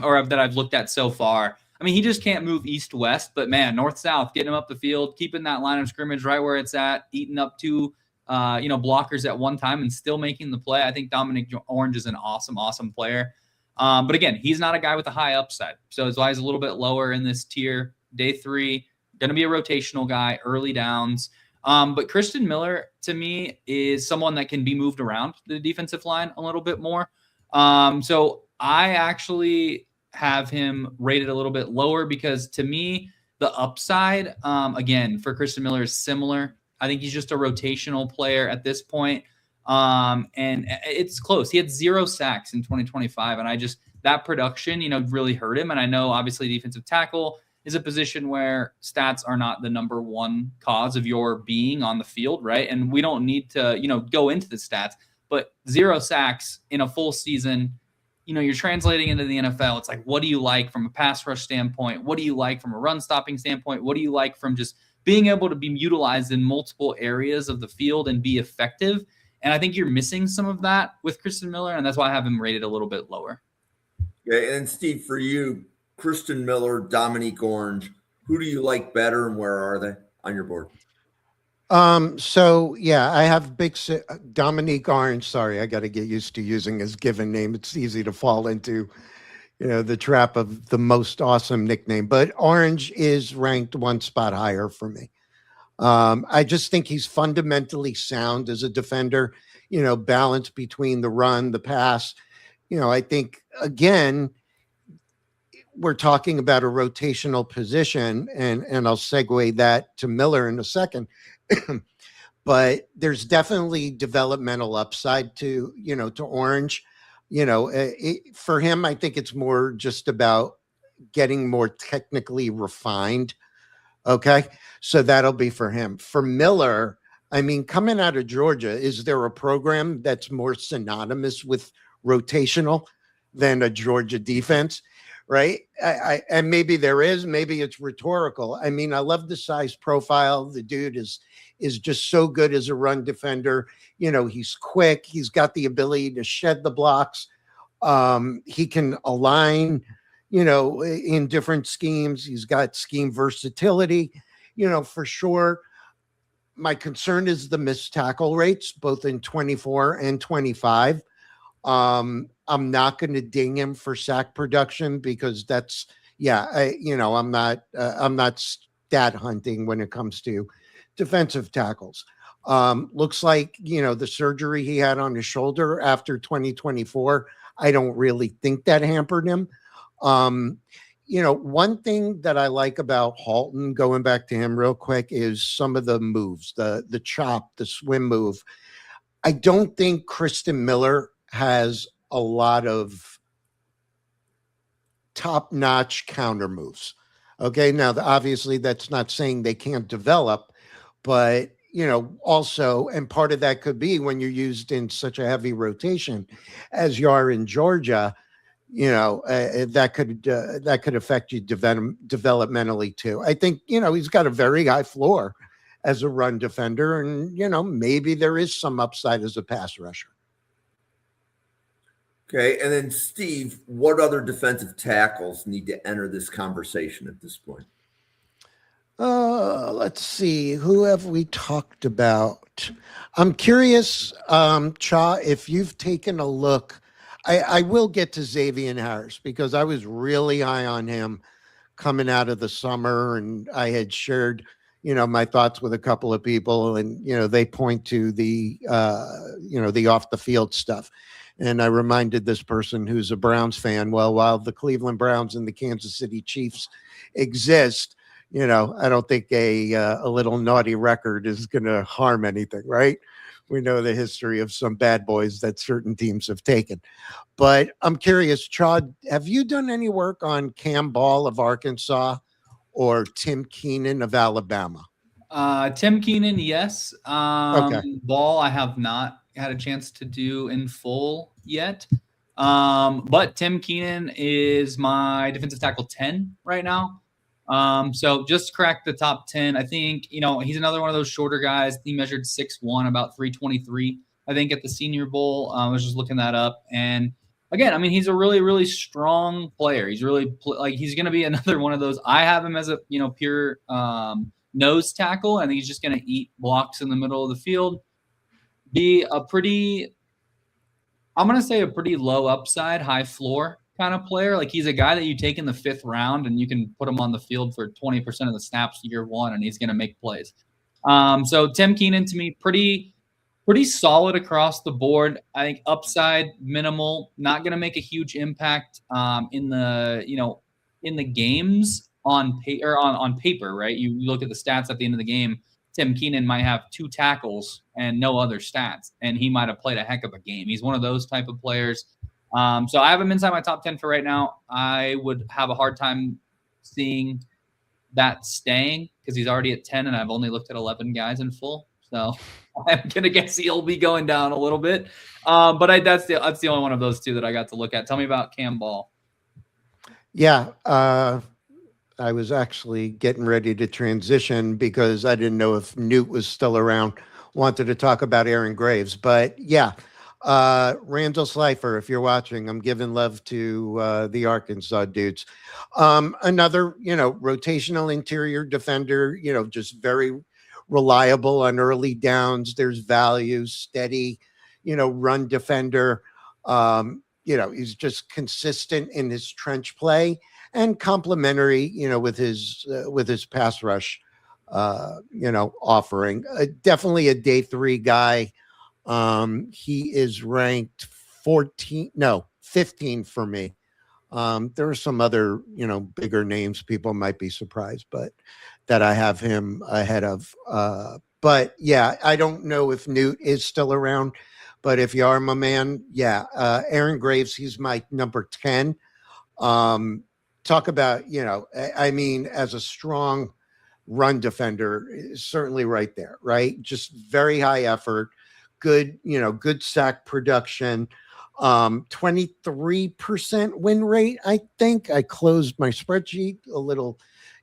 or that I've looked at so far. He just can't move east-west, but man, north-south, getting him up the field, keeping that line of scrimmage right where it's at, eating up 2, blockers at one time and still making the play. I think Dominique Orange is an awesome, awesome player. But again, he's not a guy with a high upside. So his he's a little bit lower in this tier. Day 3, going to be a rotational guy, early downs. But Christian Miller, to me, is someone that can be moved around the defensive line a little bit more. So I actually have him rated a little bit lower because, to me, the upside, again, for Christian Miller is similar. I think he's just a rotational player at this point. And it's close. He had 0 sacks in 2025. And that production, really hurt him. And I know, obviously, defensive tackle is a position where stats are not the number one cause of your being on the field, right? And we don't need to, go into the stats, but 0 sacks in a full season, you're translating into the NFL. It's like, what do you like from a pass rush standpoint? What do you like from a run stopping standpoint? What do you like from just being able to be utilized in multiple areas of the field and be effective? And I think you're missing some of that with Christian Miller, and that's why I have him rated a little bit lower. Yeah, and Steve, for you, Christian Miller, Dominique Orange, who do you like better and where are they on your board? So yeah, I have Dominique Orange. Sorry, I got to get used to using his given name. It's easy to fall into, the trap of the most awesome nickname, but Orange is ranked 1 spot higher for me. I just think he's fundamentally sound as a defender, balance between the run, the pass. I think, again, we're talking about a rotational position, and I'll segue that to Miller in a second. But there's definitely developmental upside to Orange. For him, I think it's more just about getting more technically refined. Okay, so that'll be for him. For Miller, coming out of Georgia, is there a program that's more synonymous with rotational than a Georgia defense? Right. And maybe there is, maybe it's rhetorical. I love the size profile. The dude is just so good as a run defender. He's quick. He's got the ability to shed the blocks. He can align, in different schemes. He's got scheme versatility, for sure. My concern is the missed tackle rates, both in 24 and 25. I'm not going to ding him for sack production because that's, I'm not stat hunting when it comes to defensive tackles. Looks like, the surgery he had on his shoulder after 2024, I don't really think that hampered him. One thing that I like about Halton, going back to him real quick, is some of the moves, the chop, the swim move. I don't think Christian Miller has a lot of top-notch counter moves. Okay, now obviously that's not saying they can't develop, but also, and part of that could be when you're used in such a heavy rotation as you are in Georgia, that could affect you developmentally too. I think he's got a very high floor as a run defender, and maybe there is some upside as a pass rusher. Okay, and then Steve, what other defensive tackles need to enter this conversation at this point? Let's see. Who have we talked about? I'm curious, Cha, if you've taken a look. I will get to Xavier Harris because I was really high on him coming out of the summer, and I had shared, my thoughts with a couple of people, and, they point to the, the off the field stuff. And I reminded this person who's a Browns fan, well, while the Cleveland Browns and the Kansas City Chiefs exist, I don't think a little naughty record is going to harm anything, right? We know the history of some bad boys that certain teams have taken. But I'm curious, Chad, have you done any work on Cam Ball of Arkansas or Tim Keenan of Alabama? Tim Keenan, yes. Okay. Ball, I have not had a chance to do in full yet. But Tim Keenan is my defensive tackle 10 right now. So just cracked the top 10. I think, he's another one of those shorter guys. He measured 6'1", about 323, I think, at the Senior Bowl. I was just looking that up. And again, I mean, he's a really, really strong player. He's really he's going to be another one of those. I have him as a, pure nose tackle. I think he's just going to eat blocks in the middle of the field. Be a pretty, I'm going to say a pretty low upside, high floor kind of player. Like, he's a guy that you take in the 5th round and you can put him on the field for 20% of the snaps year one, and he's going to make plays. So Tim Keenan, to me, pretty solid across the board. I think upside minimal, not going to make a huge impact in the games on paper, right? You look at the stats at the end of the game. Tim Keenan might have 2 tackles and no other stats, and he might have played a heck of a game. He's one of those type of players. So I have him inside my top 10 for right now. I would have a hard time seeing that staying because he's already at 10, and I've only looked at 11 guys in full. So I'm gonna guess he'll be going down a little bit. But that's the only one of those 2 that I got to look at. Tell me about Cam Ball. Yeah, I was actually getting ready to transition because I didn't know if Newt was still around. Wanted to talk about Aaron Graves, but yeah, Randall Slifer, if you're watching, I'm giving love to the Arkansas dudes. Another, rotational interior defender, just very reliable on early downs. There's value, steady, run defender. He's just consistent in his trench play and complementary, with his pass rush, offering. Definitely a day 3 guy. He is ranked 15 for me. There are some other, bigger names people might be surprised, but that I have him ahead of. But yeah, I don't know if Newt is still around, but if you are, my man, yeah, Aaron Graves, he's my number 10. Talk about, I mean, as a strong run defender, certainly right there, right? Just very high effort, good, good sack production, 23% win rate. I think I closed my spreadsheet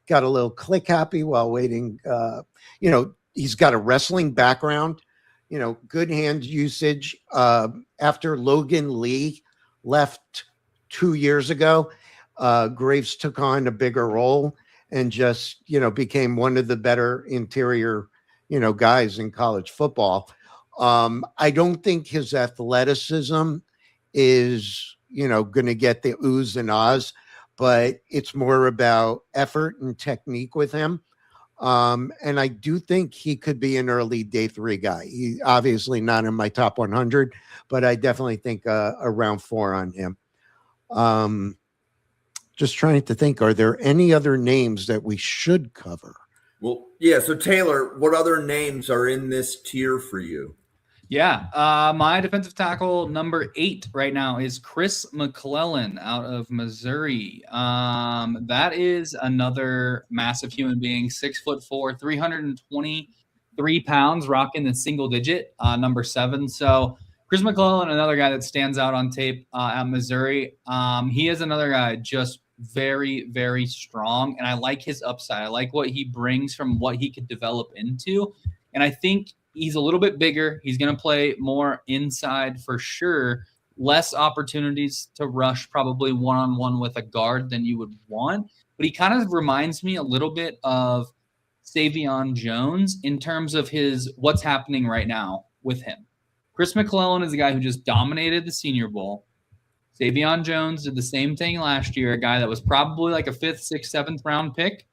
got a little click happy while waiting. He's got a wrestling background, good hand usage. After Logan Lee left 2 years ago, Graves took on a bigger role and just, became one of the better interior, guys in college football. I don't think his athleticism is, going to get the oohs and ahs, but it's more about effort and technique with him. And I do think he could be an early day 3 guy. He obviously not in my top 100, but I definitely think a round 4 on him. Just trying to think, are there any other names that we should cover? Well, yeah. So Taylor, what other names are in this tier for you? Yeah, my defensive tackle number 8 right now is Chris McClellan out of Missouri. That is another massive human being, 6'4", 323 pounds, rocking the single digit, number 7. So Chris McClellan, another guy that stands out on tape at Missouri. He is another guy just very, very strong, and I like his upside. I like what he brings from what he could develop into, and I think he's a little bit bigger. He's going to play more inside for sure. Less opportunities to rush, probably one-on-one with a guard than you would want. But he kind of reminds me a little bit of Savion Jones in terms of what's happening right now with him. Chris McClellan is a guy who just dominated the Senior Bowl. Savion Jones did the same thing last year, a guy that was probably like a 5th, 6th, 7th round pick.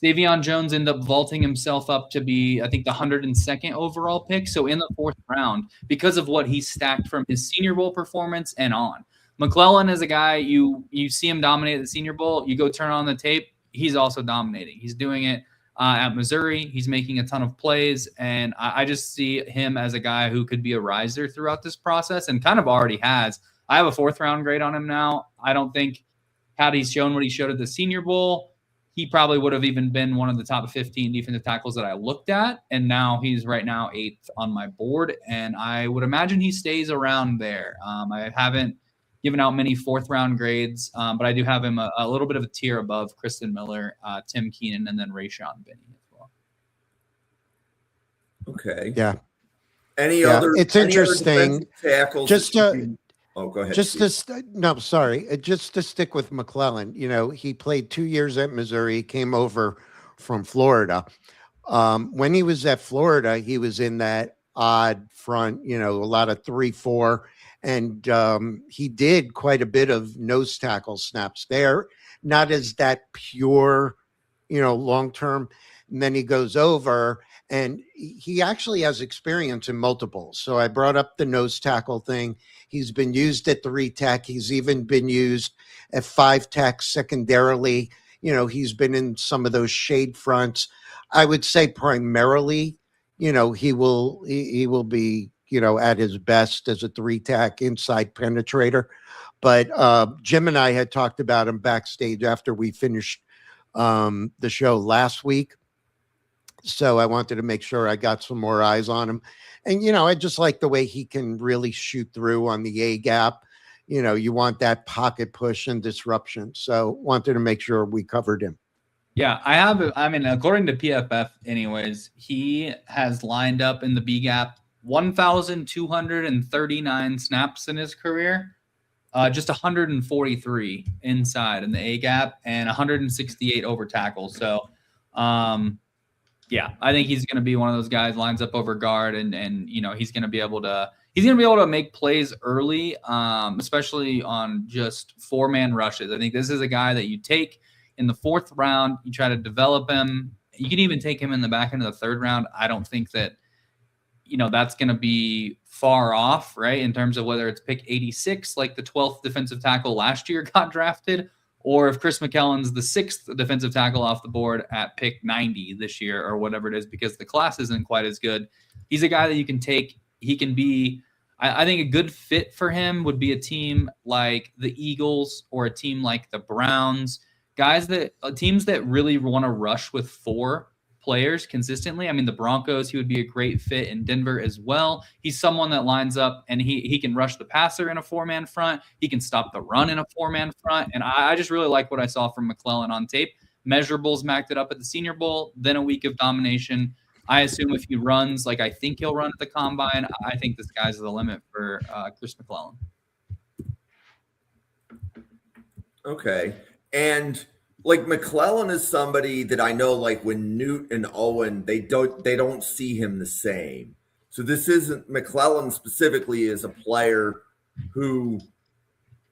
Savion Jones ended up vaulting himself up to be, I think, the 102nd overall pick. So in the 4th round, because of what he stacked from his Senior Bowl performance and on. McClellan is a guy, you see him dominate at the Senior Bowl. You go turn on the tape, he's also dominating. He's doing it at Missouri. He's making a ton of plays. And I just see him as a guy who could be a riser throughout this process and kind of already has. I have a 4th round grade on him now. I don't think had he shown what he showed at the Senior Bowl, he probably would have even been one of the top 15 defensive tackles that I looked at. And now he's right now 8th on my board. And I would imagine he stays around there. I haven't given out many 4th round grades, but I do have him a little bit of a tier above Kristen Miller, Tim Keenan, and then Rayshon Benny as well. Okay. Yeah. Any other? It's any interesting. other tackles Just to, oh, go ahead. just to stick with McClellan. You know, he played 2 years at Missouri, came over from Florida. When he was at Florida, he was in that odd front, you know, a lot of 3-4, and he did quite a bit of nose tackle snaps there, not as that pure, you know, long term. And then he goes over, and he actually has experience in multiples. So I brought up the nose tackle thing. He's been used at 3 tech. He's even been used at 5 tech secondarily. You know, he's been in some of those shade fronts. I would say primarily, you know, he will be, you know, at his best as a 3 tech inside penetrator. But Jim and I had talked about him backstage after we finished the show last week. So I wanted to make sure I got some more eyes on him. And, you know, I just like the way he can really shoot through on the A gap. You know, you want that pocket push and disruption. So wanted to make sure we covered him. Yeah, I mean, according to PFF anyways, he has lined up in the B gap 1,239 snaps in his career, just 143 inside in the A gap and 168 over tackles. So, yeah, I think he's going to be one of those guys lines up over guard, and you know he's going to be able to make plays early, especially on just 4-man rushes. I think this is a guy that you take in the 4th round, you try to develop him. You can even take him in the back end of the 3rd round. I don't think that that's going to be far off, right? In terms of whether it's pick 86, like the 12th defensive tackle last year got drafted, or if Chris McKellen's the 6th defensive tackle off the board at pick 90 this year or whatever it is, because the class isn't quite as good. He's a guy that you can take. He can be, I think a good fit for him would be a team like the Eagles or a team like the Browns, teams that really want to rush with 4 players consistently. I mean, the Broncos, he would be a great fit in Denver as well. He's someone that lines up and he can rush the passer in a 4-man front. He can stop the run in a 4-man front. And I just really like what I saw from McClellan on tape. Measurables macked it up at the Senior Bowl, then a week of domination. I assume if he runs like I think he'll run at the Combine, I think the sky's the limit for Chris McClellan. Okay. And like McClellan is somebody that I know, like when Newt and Owen, they don't see him the same. So this isn't McClellan specifically is a player who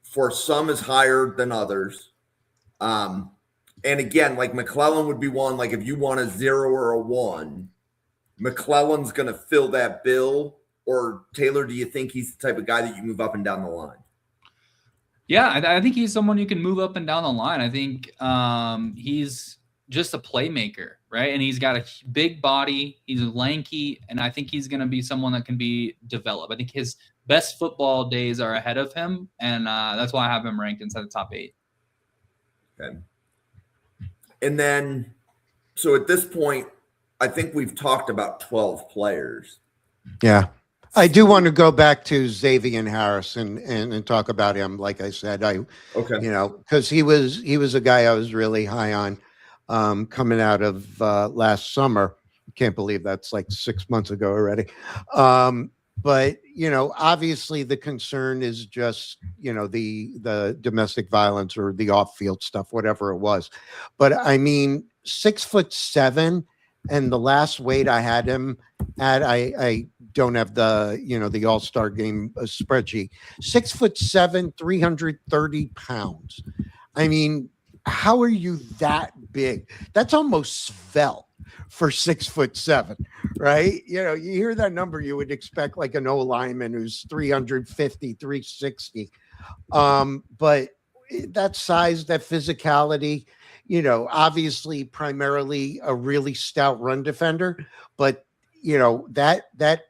for some is higher than others. And again, like McClellan would be one, like if you want a 0 or a 1, McClellan's going to fill that bill. Or Taylor, do you think he's the type of guy that you move up and down the line? Yeah, I think he's someone you can move up and down the line. I think he's just a playmaker, right? And he's got a big body. He's lanky, and I think he's going to be someone that can be developed. I think his best football days are ahead of him, and that's why I have him ranked inside the top 8. Okay. And then, so at this point, I think we've talked about 12 players. Yeah. I do want to go back to Xavier Harris and talk about him. Like I said, because he was a guy I was really high on coming out of last summer. Can't believe that's like 6 months ago already. But obviously the concern is just the domestic violence or the off-field stuff, whatever it was. But I mean, 6'7" And the last weight I had him at, I don't have the, the All-Star game spreadsheet, 6'7", 330 pounds. I mean, how are you that big? That's almost svelte for 6'7", right? You hear that number, you would expect like an O lineman who's 350, 360. But that size, that physicality, obviously primarily a really stout run defender, but that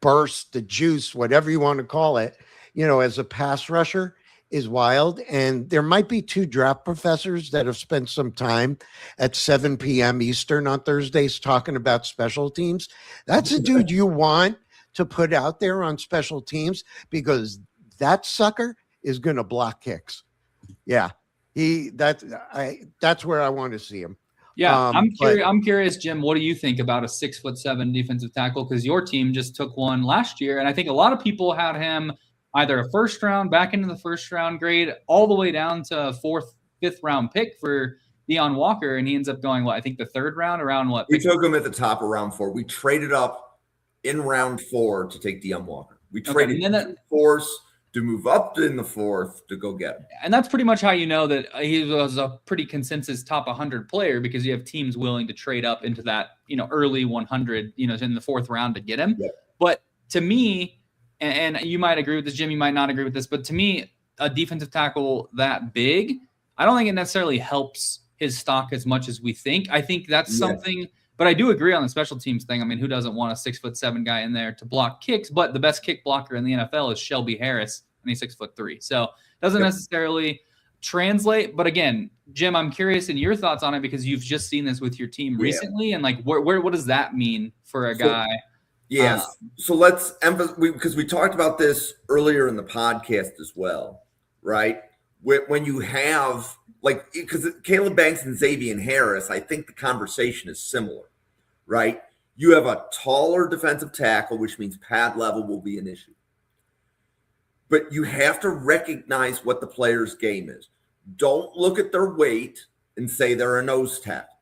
burst, the juice, whatever you want to call it, as a pass rusher is wild. And there might be 2 draft professors that have spent some time at 7 p.m. Eastern on Thursdays talking about special teams. That's a dude you want to put out there on special teams, because that sucker is going to block kicks. Yeah. That's where I want to see him. Yeah, I'm curious, Jim. What do you think about a 6'7" defensive tackle? Because your team just took one last year, and I think a lot of people had him either a first round, back into the first round grade, all the way down to a 4th, 5th round pick for Deion Walker, and he ends up going I think the 3rd round, around what? We took him at the top of round 4. We traded up in round 4 to take Deion Walker. We traded force to move up in the 4th to go get him. And that's pretty much how you know that he was a pretty consensus top 100 player, because you have teams willing to trade up into that, early 100, in the 4th round to get him. Yeah. But to me, and you might agree with this, Jim, you might not agree with this, but to me, a defensive tackle that big, I don't think it necessarily helps his stock as much as we think. I think that's something, but I do agree on the special teams thing. I mean, who doesn't want a 6'7" guy in there to block kicks? But the best kick blocker in the NFL is Shelby Harris, and he's 6'3". So it doesn't necessarily translate. But again, Jim, I'm curious in your thoughts on it, because you've just seen this with your team recently, and like, what does that mean for a guy? Yes. So let's emphasize, because we talked about this earlier in the podcast as well, right? When you have, because Caleb Banks and Xavier Harris, I think the conversation is similar, right? You have a taller defensive tackle, which means pad level will be an issue. But you have to recognize what the player's game is. Don't look at their weight and say they're a nose tackle,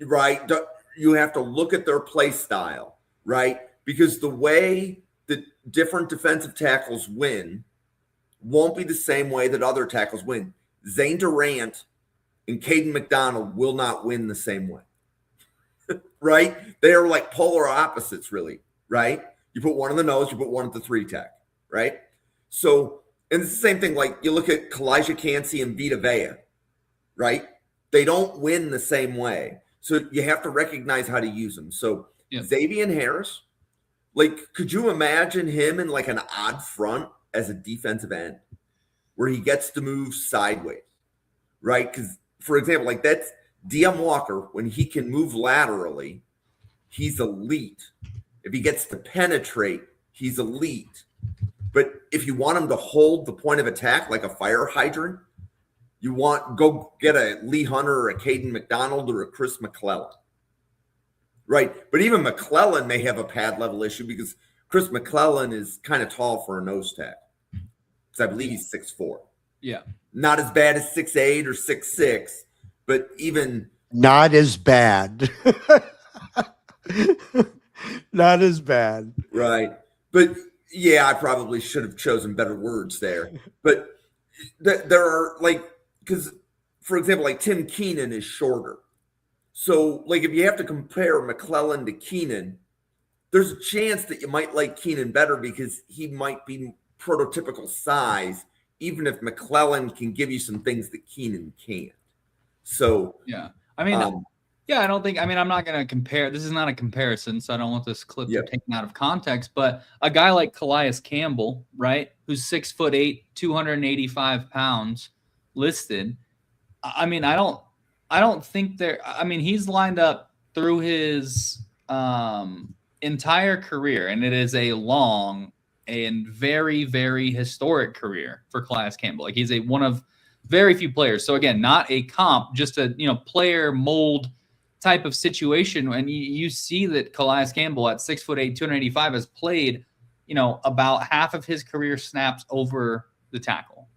right? You have to look at their play style, right? Because the way that different defensive tackles win won't be the same way that other tackles win. Zane Durant and Caden McDonald will not win the same way, right? They are like polar opposites, really, right? You put one in the nose, you put one at the 3 tech, right? So, and it's the same thing, like you look at Kalijah Kancey and Vita Vea, right? They don't win the same way. So you have to recognize how to use them. So Xavier Harris, could you imagine him in like an odd front as a defensive end where he gets to move sideways, right? Because, for example, that's Deion Walker, when he can move laterally, he's elite. If he gets to penetrate, he's elite. But if you want him to hold the point of attack like a fire hydrant, go get a Lee Hunter or a Caden McDonald or a Chris McClellan, right? But even McClellan may have a pad level issue, because Chris McClellan is kind of tall for a nose tackle, because I believe he's 6'4". Yeah. Not as bad as 6'8" or 6'6", but even not as bad. Not as bad. Right. But yeah, I probably should have chosen better words there. But there are because, for example, Tim Keenan is shorter. So if you have to compare McClellan to Keenan, there's a chance that you might like Keenan better, because he might be prototypical size, even if McClellan can give you some things that Keenan can't. So yeah, I mean, I don't think. I mean, I'm not going to compare. This is not a comparison, so I don't want this clip taken out of context. But a guy like Calais Campbell, right, who's 6'8", 285 pounds, listed. I mean, I don't think there. I mean, he's lined up through his entire career, and it is a long and very, very historic career for Calais Campbell. He's one of very few players. So again, not a comp, just a player mold type of situation. And you see that Calais Campbell at 6'8", 285 has played, about half of his career snaps over the tackle,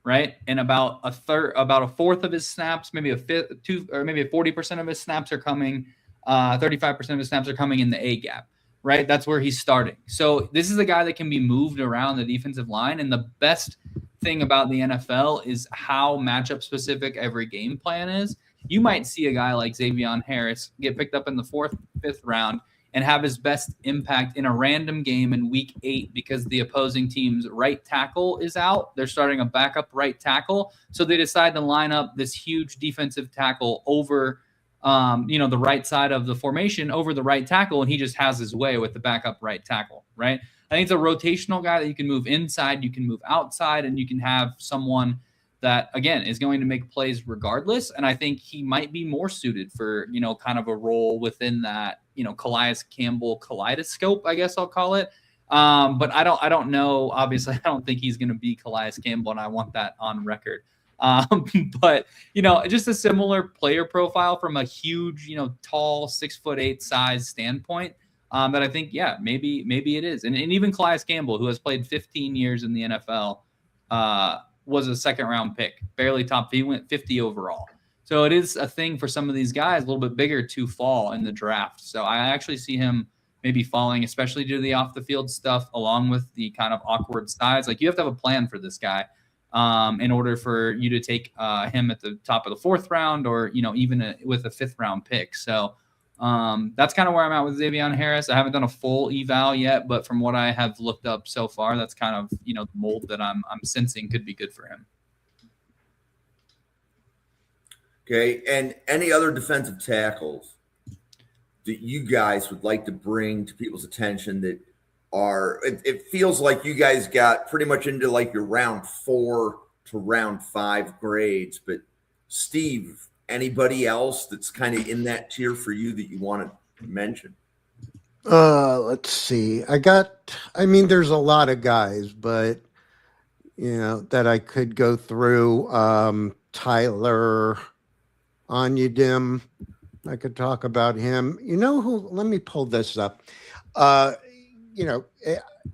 right? And about a fourth of his snaps, maybe a fifth, or maybe 40% of his snaps are coming, 35% of his snaps are coming in the A gap, right? That's where he's starting. So this is a guy that can be moved around the defensive line. And the best thing about the NFL is how matchup specific every game plan is. You might see a guy like Xavier Harris get picked up in the 4th, 5th round and have his best impact in a random game in week 8 because the opposing team's right tackle is out. They're starting a backup right tackle. So they decide to line up this huge defensive tackle over, the right side of the formation over the right tackle. And he just has his way with the backup right tackle, right? I think it's a rotational guy that you can move inside, you can move outside, and you can have someone that, again, is going to make plays regardless. And I think he might be more suited for, kind of a role within that, Calais Campbell kaleidoscope, I guess I'll call it. But I don't know. Obviously, I don't think he's going to be Calais Campbell, and I want that on record. But, just a similar player profile from a huge, tall 6'8" size standpoint. That I think, maybe it is. And even Calais Campbell, who has played 15 years in the NFL, was a 2nd-round pick, barely top. He went 50 overall. So it is a thing for some of these guys, a little bit bigger, to fall in the draft. So I actually see him maybe falling, especially due to the off-the-field stuff, along with the kind of awkward size. Like, you have to have a plan for this guy in order for you to take him at the top of the 4th round, or even with a 5th-round pick. So that's kind of where I'm at with Xavier Harris. I haven't done a full eval yet, but from what I have looked up so far, that's kind of, the mold that I'm sensing could be good for him. Okay. And any other defensive tackles that you guys would like to bring to people's attention that are, it feels like you guys got pretty much into like your round 4 to round 5 grades, but Steve, anybody else that's kind of in that tier for you that you want to mention? Let's see. There's a lot of guys, but that I could go through. Tyler Onyedem, I could talk about him. Let me pull this up.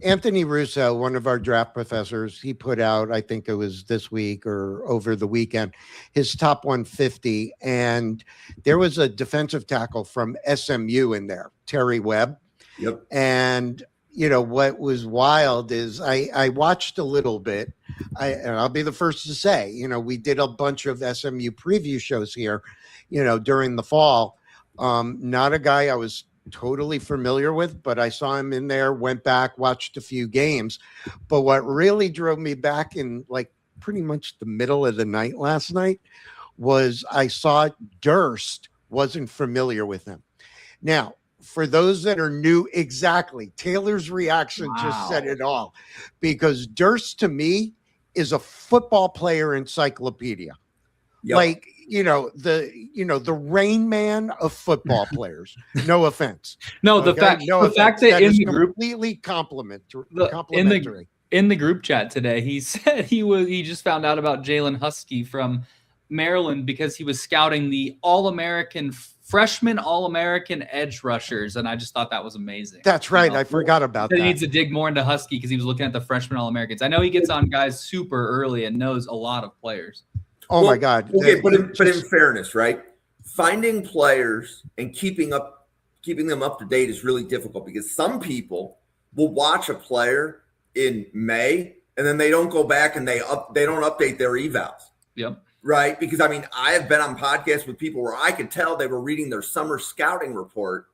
Anthony Russo, one of our draft professors, he put out, I think it was this week or over the weekend, his top 150. And there was a defensive tackle from SMU in there, Terry Webb. Yep. And, what was wild is I watched a little bit, and I'll be the first to say, we did a bunch of SMU preview shows here, during the fall. Not a guy I was totally familiar with, but I saw him in there, went back, watched a few games. But what really drove me back in like pretty much the middle of the night last night was I saw Durst wasn't familiar with him. Now, for those that are new, exactly, Taylor's reaction just said it all, because Durst to me is a football player encyclopedia. Yep. Like, the Rain Man of football players. No offense. No, the fact that in the group, completely complimentary. In the group chat today, he said he just found out about Jalen Husky from Maryland because he was scouting the freshman All-American edge rushers, and I just thought that was amazing. That's right. I forgot about that. He needs to dig more into Husky because he was looking at the freshman All-Americans. I know he gets on guys super early and knows a lot of players. My God. Okay, but in fairness, right? Finding players and keeping them up to date is really difficult because some people will watch a player in May and then they don't go back and they don't update their evals. Yep. Right? Because I have been on podcasts with people where I could tell they were reading their summer scouting report.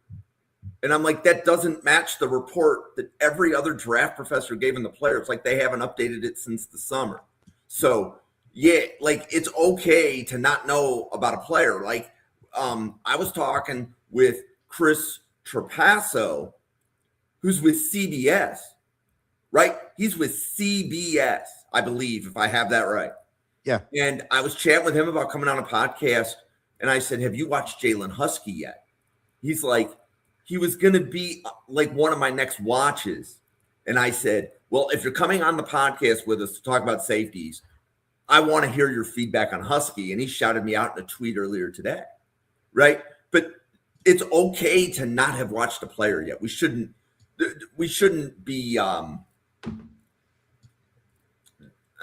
And I'm like, that doesn't match the report that every other draft professor gave in the player. It's like they haven't updated it since the summer. So yeah, like it's okay to not know about a player. Like I was talking with Chris Trapasso, who's with CBS, right? He's with CBS, I believe, if I have that right. Yeah. And I was chatting with him about coming on a podcast, and I said, have you watched Jalen Husky yet? He's like, he was going to be like one of my next watches. And I said, well, if you're coming on the podcast with us to talk about safeties, I want to hear your feedback on Husky. And he shouted me out in a tweet earlier today, right? But it's okay to not have watched a player yet. We shouldn't be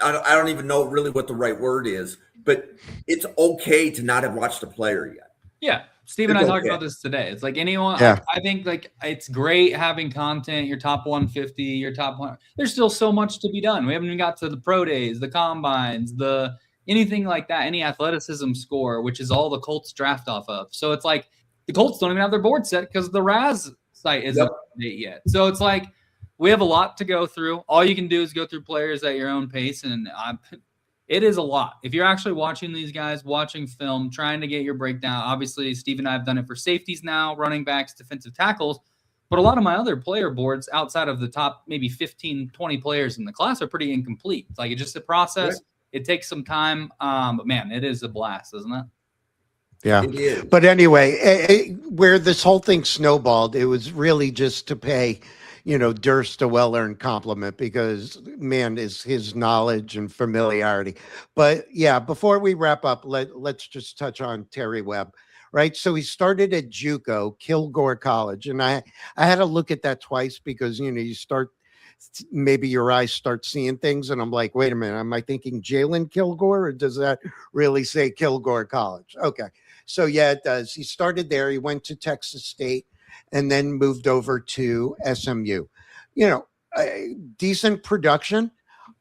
I don't even know really what the right word is, but it's okay to not have watched a player yet. Yeah. Steve and I It's talked okay. about this today. It's like anyone, Yeah. I think like it's great having content, your top 150, your top 100. There's still so much to be done. We haven't even got to the pro days, the combines, the anything like that, any athleticism score, which is all the Colts draft off of. So it's like the Colts don't even have their board set because the Raz site isn't Yep. up to date yet. So it's like we have a lot to go through. All you can do is go through players at your own pace, and it is a lot. If you're actually watching these guys, watching film, trying to get your breakdown, obviously Steve and I have done it for safeties now, running backs, defensive tackles, but a lot of my other player boards outside of the top maybe 15, 20 players in the class are pretty incomplete. It's like it's just a process. Right. It takes some time, but man, it is a blast, isn't it? Yeah. It is. But anyway, where this whole thing snowballed, it was really just to pay, Durst a well-earned compliment because, man, is his knowledge and familiarity. But yeah, before we wrap up, let's just touch on Terry Webb, right? So he started at JUCO, Kilgore College, and I had to look at that twice because you start maybe your eyes start seeing things, and I'm like, wait a minute, am I thinking Jalen Kilgore, or does that really say Kilgore College? Okay. So yeah, it does. He started there. He went to Texas State and then moved over to SMU. Decent production.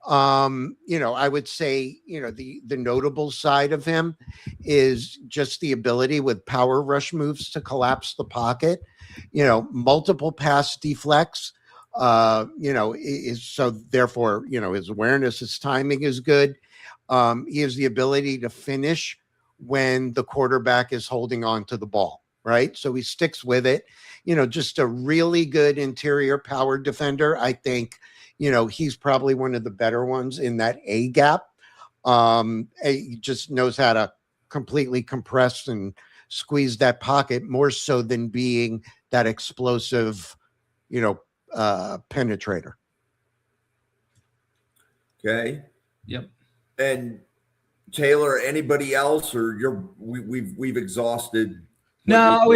I would say, the notable side of him is just the ability with power rush moves to collapse the pocket, multiple pass deflects. So therefore, his awareness, his timing is good. He has the ability to finish when the quarterback is holding on to the ball, right? So he sticks with it, just a really good interior power defender. I think, he's probably one of the better ones in that A gap. He just knows how to completely compress and squeeze that pocket more so than being that explosive, penetrator. Okay. Yep. And Taylor, anybody else, or we've exhausted? No,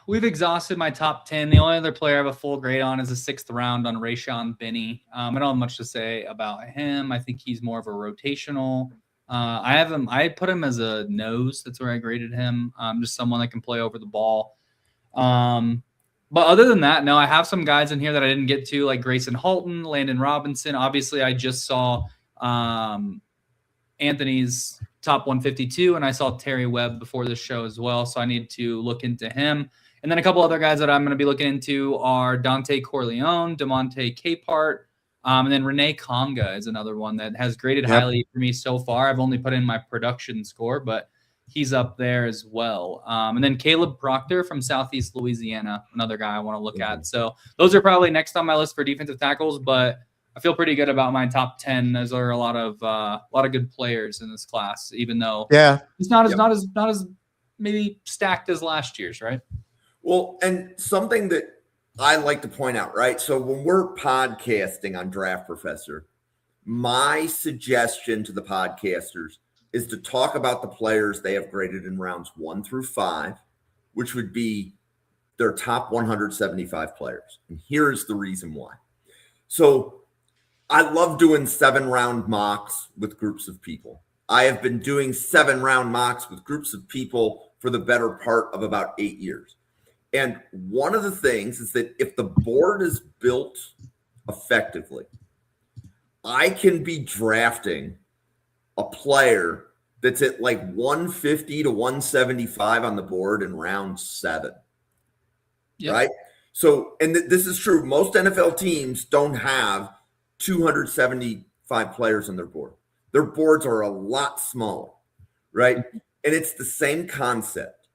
we've exhausted my top 10. The only other player I have a full grade on is the 6th round on Rayshon Benny. I don't have much to say about him. I think he's more of a rotational. I put him as a nose. That's where I graded him. Just someone that can play over the ball. But other than that, no, I have some guys in here that I didn't get to, like Grayson Halton, Landon Robinson. Obviously, I just saw Anthony's top 152, and I saw Terry Webb before this show as well, so I need to look into him. And then a couple other guys that I'm going to be looking into are Dante Corleone, DeMonte Capehart, and then Renee Conga is another one that has graded highly for me so far. I've only put in my production score, but he's up there as well. And then Caleb Proctor from Southeast Louisiana, another guy I want to look at. So those are probably next on my list for defensive tackles, but I feel pretty good about my top 10. Those are a lot of good players in this class, even though it's not as maybe stacked as last year's, right? Well, and something that I like to point out, right? So when we're podcasting on Draft Professor, my suggestion to the podcasters is to talk about the players they have graded in rounds 1 through 5, which would be their top 175 players. And here's the reason why. So I love doing 7-round mocks with groups of people. I have been doing 7-round mocks with groups of people for the better part of about 8 years. And one of the things is that if the board is built effectively, I can be drafting a player that's at like 150 to 175 on the board in round 7. Yep. Right? So, and this is true. Most NFL teams don't have 275 players on their board. Their boards are a lot smaller, right? And it's the same concept,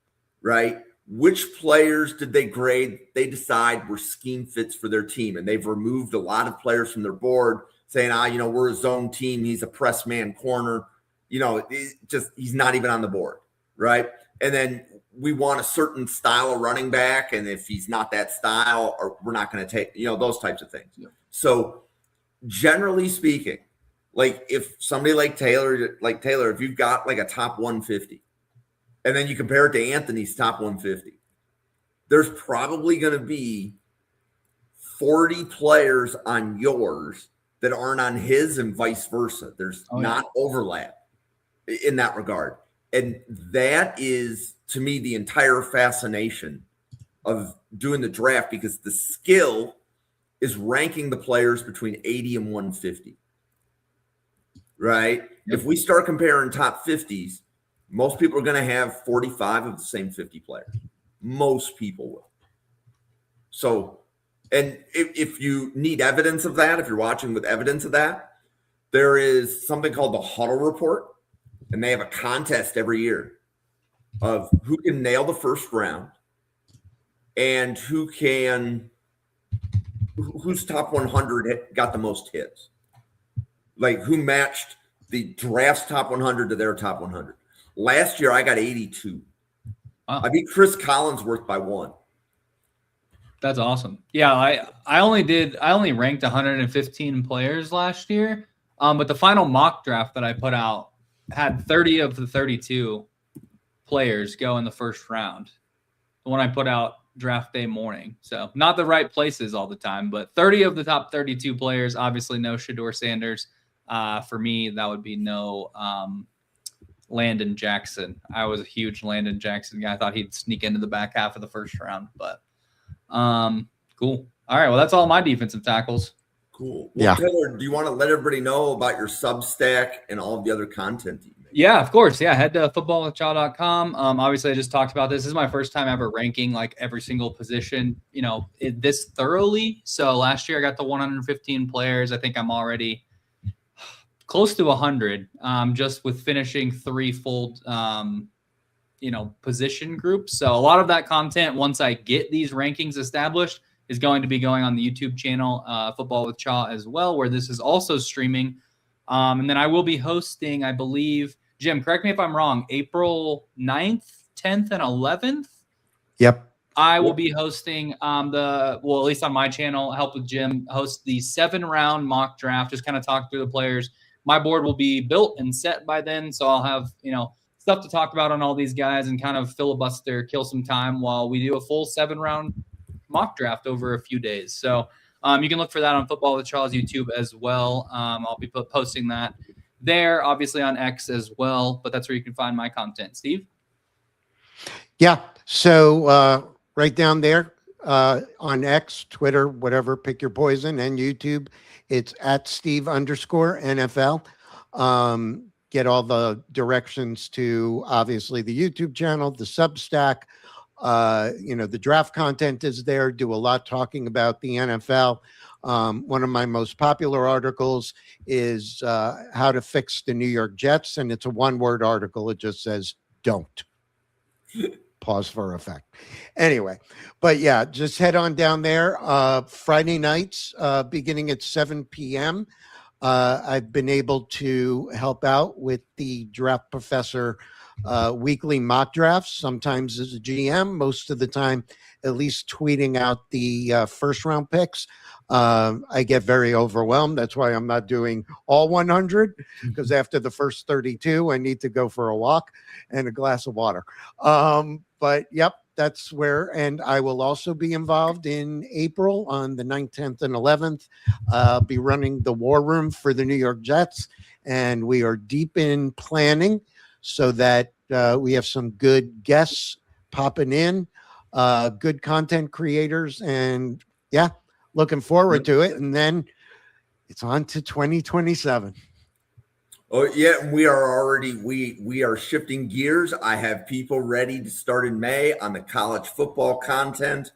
right? Which players did they grade? They decide were scheme fits for their team, and they've removed a lot of players from their board saying, we're a zone team. He's a press man corner. He's not even on the board, right? And then we want a certain style of running back, and if he's not that style, or we're not going to take, those types of things. Yeah. So generally speaking, like if somebody like Taylor, if you've got like a top 150 and then you compare it to Anthony's top 150, there's probably going to be 40 players on yours that aren't on his and vice versa. There's not overlap in that regard. And that is, to me, the entire fascination of doing the draft, because the skill is ranking the players between 80 and 150, right? Yep. If we start comparing top 50s, most people are going to have 45 of the same 50 players. Most people will. So, and if you need evidence of that, if you're watching with evidence of that, there is something called the Huddle Report, and they have a contest every year of who can nail the first round and whose top 100 got the most hits, like who matched the draft's top 100 to their top 100. Last year, I got 82. Wow. I beat Chris Collinsworth by 1. That's awesome. Yeah, I only ranked 115 players last year, but the final mock draft that I put out had 30 of the 32 players go in the first round. The one I put out draft day morning. So not the right places all the time, but 30 of the top 32 players, obviously no Shedeur Sanders. For me, that would be no Landon Jackson. I was a huge Landon Jackson guy. I thought he'd sneak into the back half of the first round, but cool. All right. Well, that's all my defensive tackles. Cool. Well, Taylor, do you want to let everybody know about your Substack and all of the other content that you make? Yeah, of course. Yeah. Head to footballwithchaw.com. Obviously I just talked about this. This is my first time ever ranking like every single position, this thoroughly. So last year I got to 115 players. I think I'm already close to 100, just with finishing 3 full, position groups. So a lot of that content, once I get these rankings established, is going to be going on the YouTube channel, Football with Chaw as well, where this is also streaming. And then I will be hosting, I believe, Jim, correct me if I'm wrong, April 9th, 10th, and 11th. Yep. I will be hosting at least on my channel, help with Jim, host the 7-round mock draft, just kind of talk through the players. My board will be built and set by then, so I'll have, stuff to talk about on all these guys and kind of filibuster, kill some time while we do a full 7-round mock draft over a few days. So you can look for that on Football with Charles YouTube as well. I'll be posting that there, obviously on X as well, but that's where you can find my content. Steve? Yeah. So right down there on X, Twitter, whatever, pick your poison, and YouTube, it's at Steve_NFL. Get all the directions to obviously the YouTube channel, the Substack. The draft content is there. Do a lot talking about the NFL. One of my most popular articles is how to fix the New York Jets, and it's a 1-word article. It just says don't. Pause for effect. Anyway, but yeah, just head on down there. Friday nights, beginning at 7 p.m. I've been able to help out with the Draft Professor weekly mock drafts, sometimes as a GM, most of the time at least tweeting out the first round picks. I get very overwhelmed. That's why I'm not doing all 100, because after the first 32, I need to go for a walk and a glass of water. But yep, that's where, and I will also be involved in April on the 9th, 10th, and 11th. Be running the War Room for the New York Jets, and we are deep in planning so that we have some good guests popping in, good content creators, and yeah, looking forward to it. And then it's on to 2027. Oh yeah, we are already we are shifting gears. I have people ready to start in May on the college football content.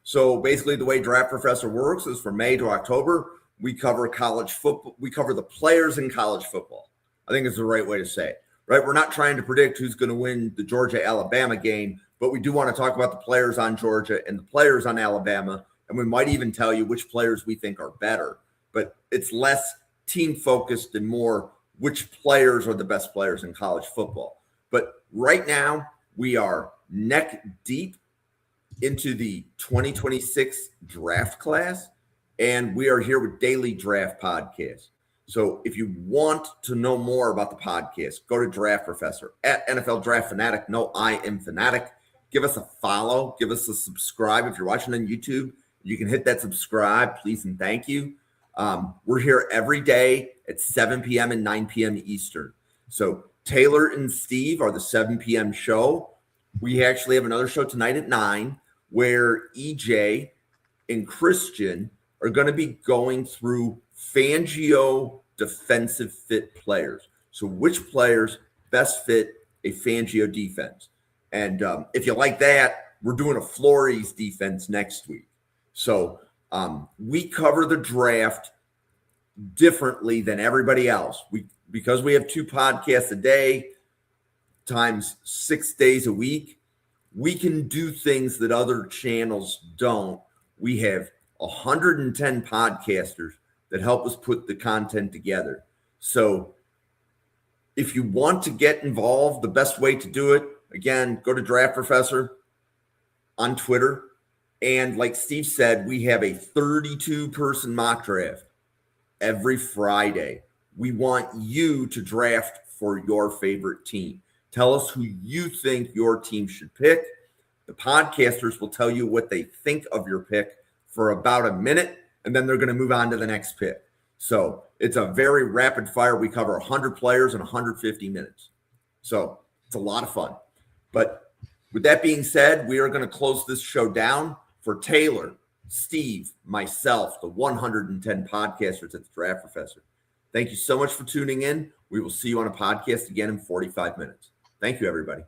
So basically, the way Draft Professor works is from May to October, we cover college football. We cover the players in college football. I think it's the right way to say it. Right? We're not trying to predict who's going to win the Georgia-Alabama game, but we do want to talk about the players on Georgia and the players on Alabama, and we might even tell you which players we think are better. But it's less team focused and more which players are the best players in college football. But right now we are neck deep into the 2026 draft class, and we are here with Daily Draft Podcast. So if you want to know more about the podcast, go to Draft Professor at NFL Draft Fanatic. No, I am Fanatic. Give us a follow. Give us a subscribe. If you're watching on YouTube, you can hit that subscribe, please and thank you. We're here every day at 7 p.m. and 9 p.m. Eastern. So Taylor and Steve are the 7 p.m. show. We actually have another show tonight at 9 where EJ and Christian are going to be going through Fangio defensive fit players. So which players best fit a Fangio defense? And if you like that, we're doing a Flores defense next week. So we cover the draft differently than everybody else. Because we have 2 podcasts a day times 6 days a week, we can do things that other channels don't. We have 110 podcasters that help us put the content together. So if you want to get involved, the best way to do it, again, go to Draft Professor on Twitter. And like Steve said, we have a 32-person mock draft every Friday. We want you to draft for your favorite team. Tell us who you think your team should pick. The podcasters will tell you what they think of your pick for about a minute, and then they're going to move on to the next pick. So it's a very rapid fire. We cover 100 players in 150 minutes. So it's a lot of fun. But with that being said, we are going to close this show down. For Taylor, Steve, myself, the 110 podcasters at the Draft Professor, thank you so much for tuning in. We will see you on a podcast again in 45 minutes. Thank you, everybody.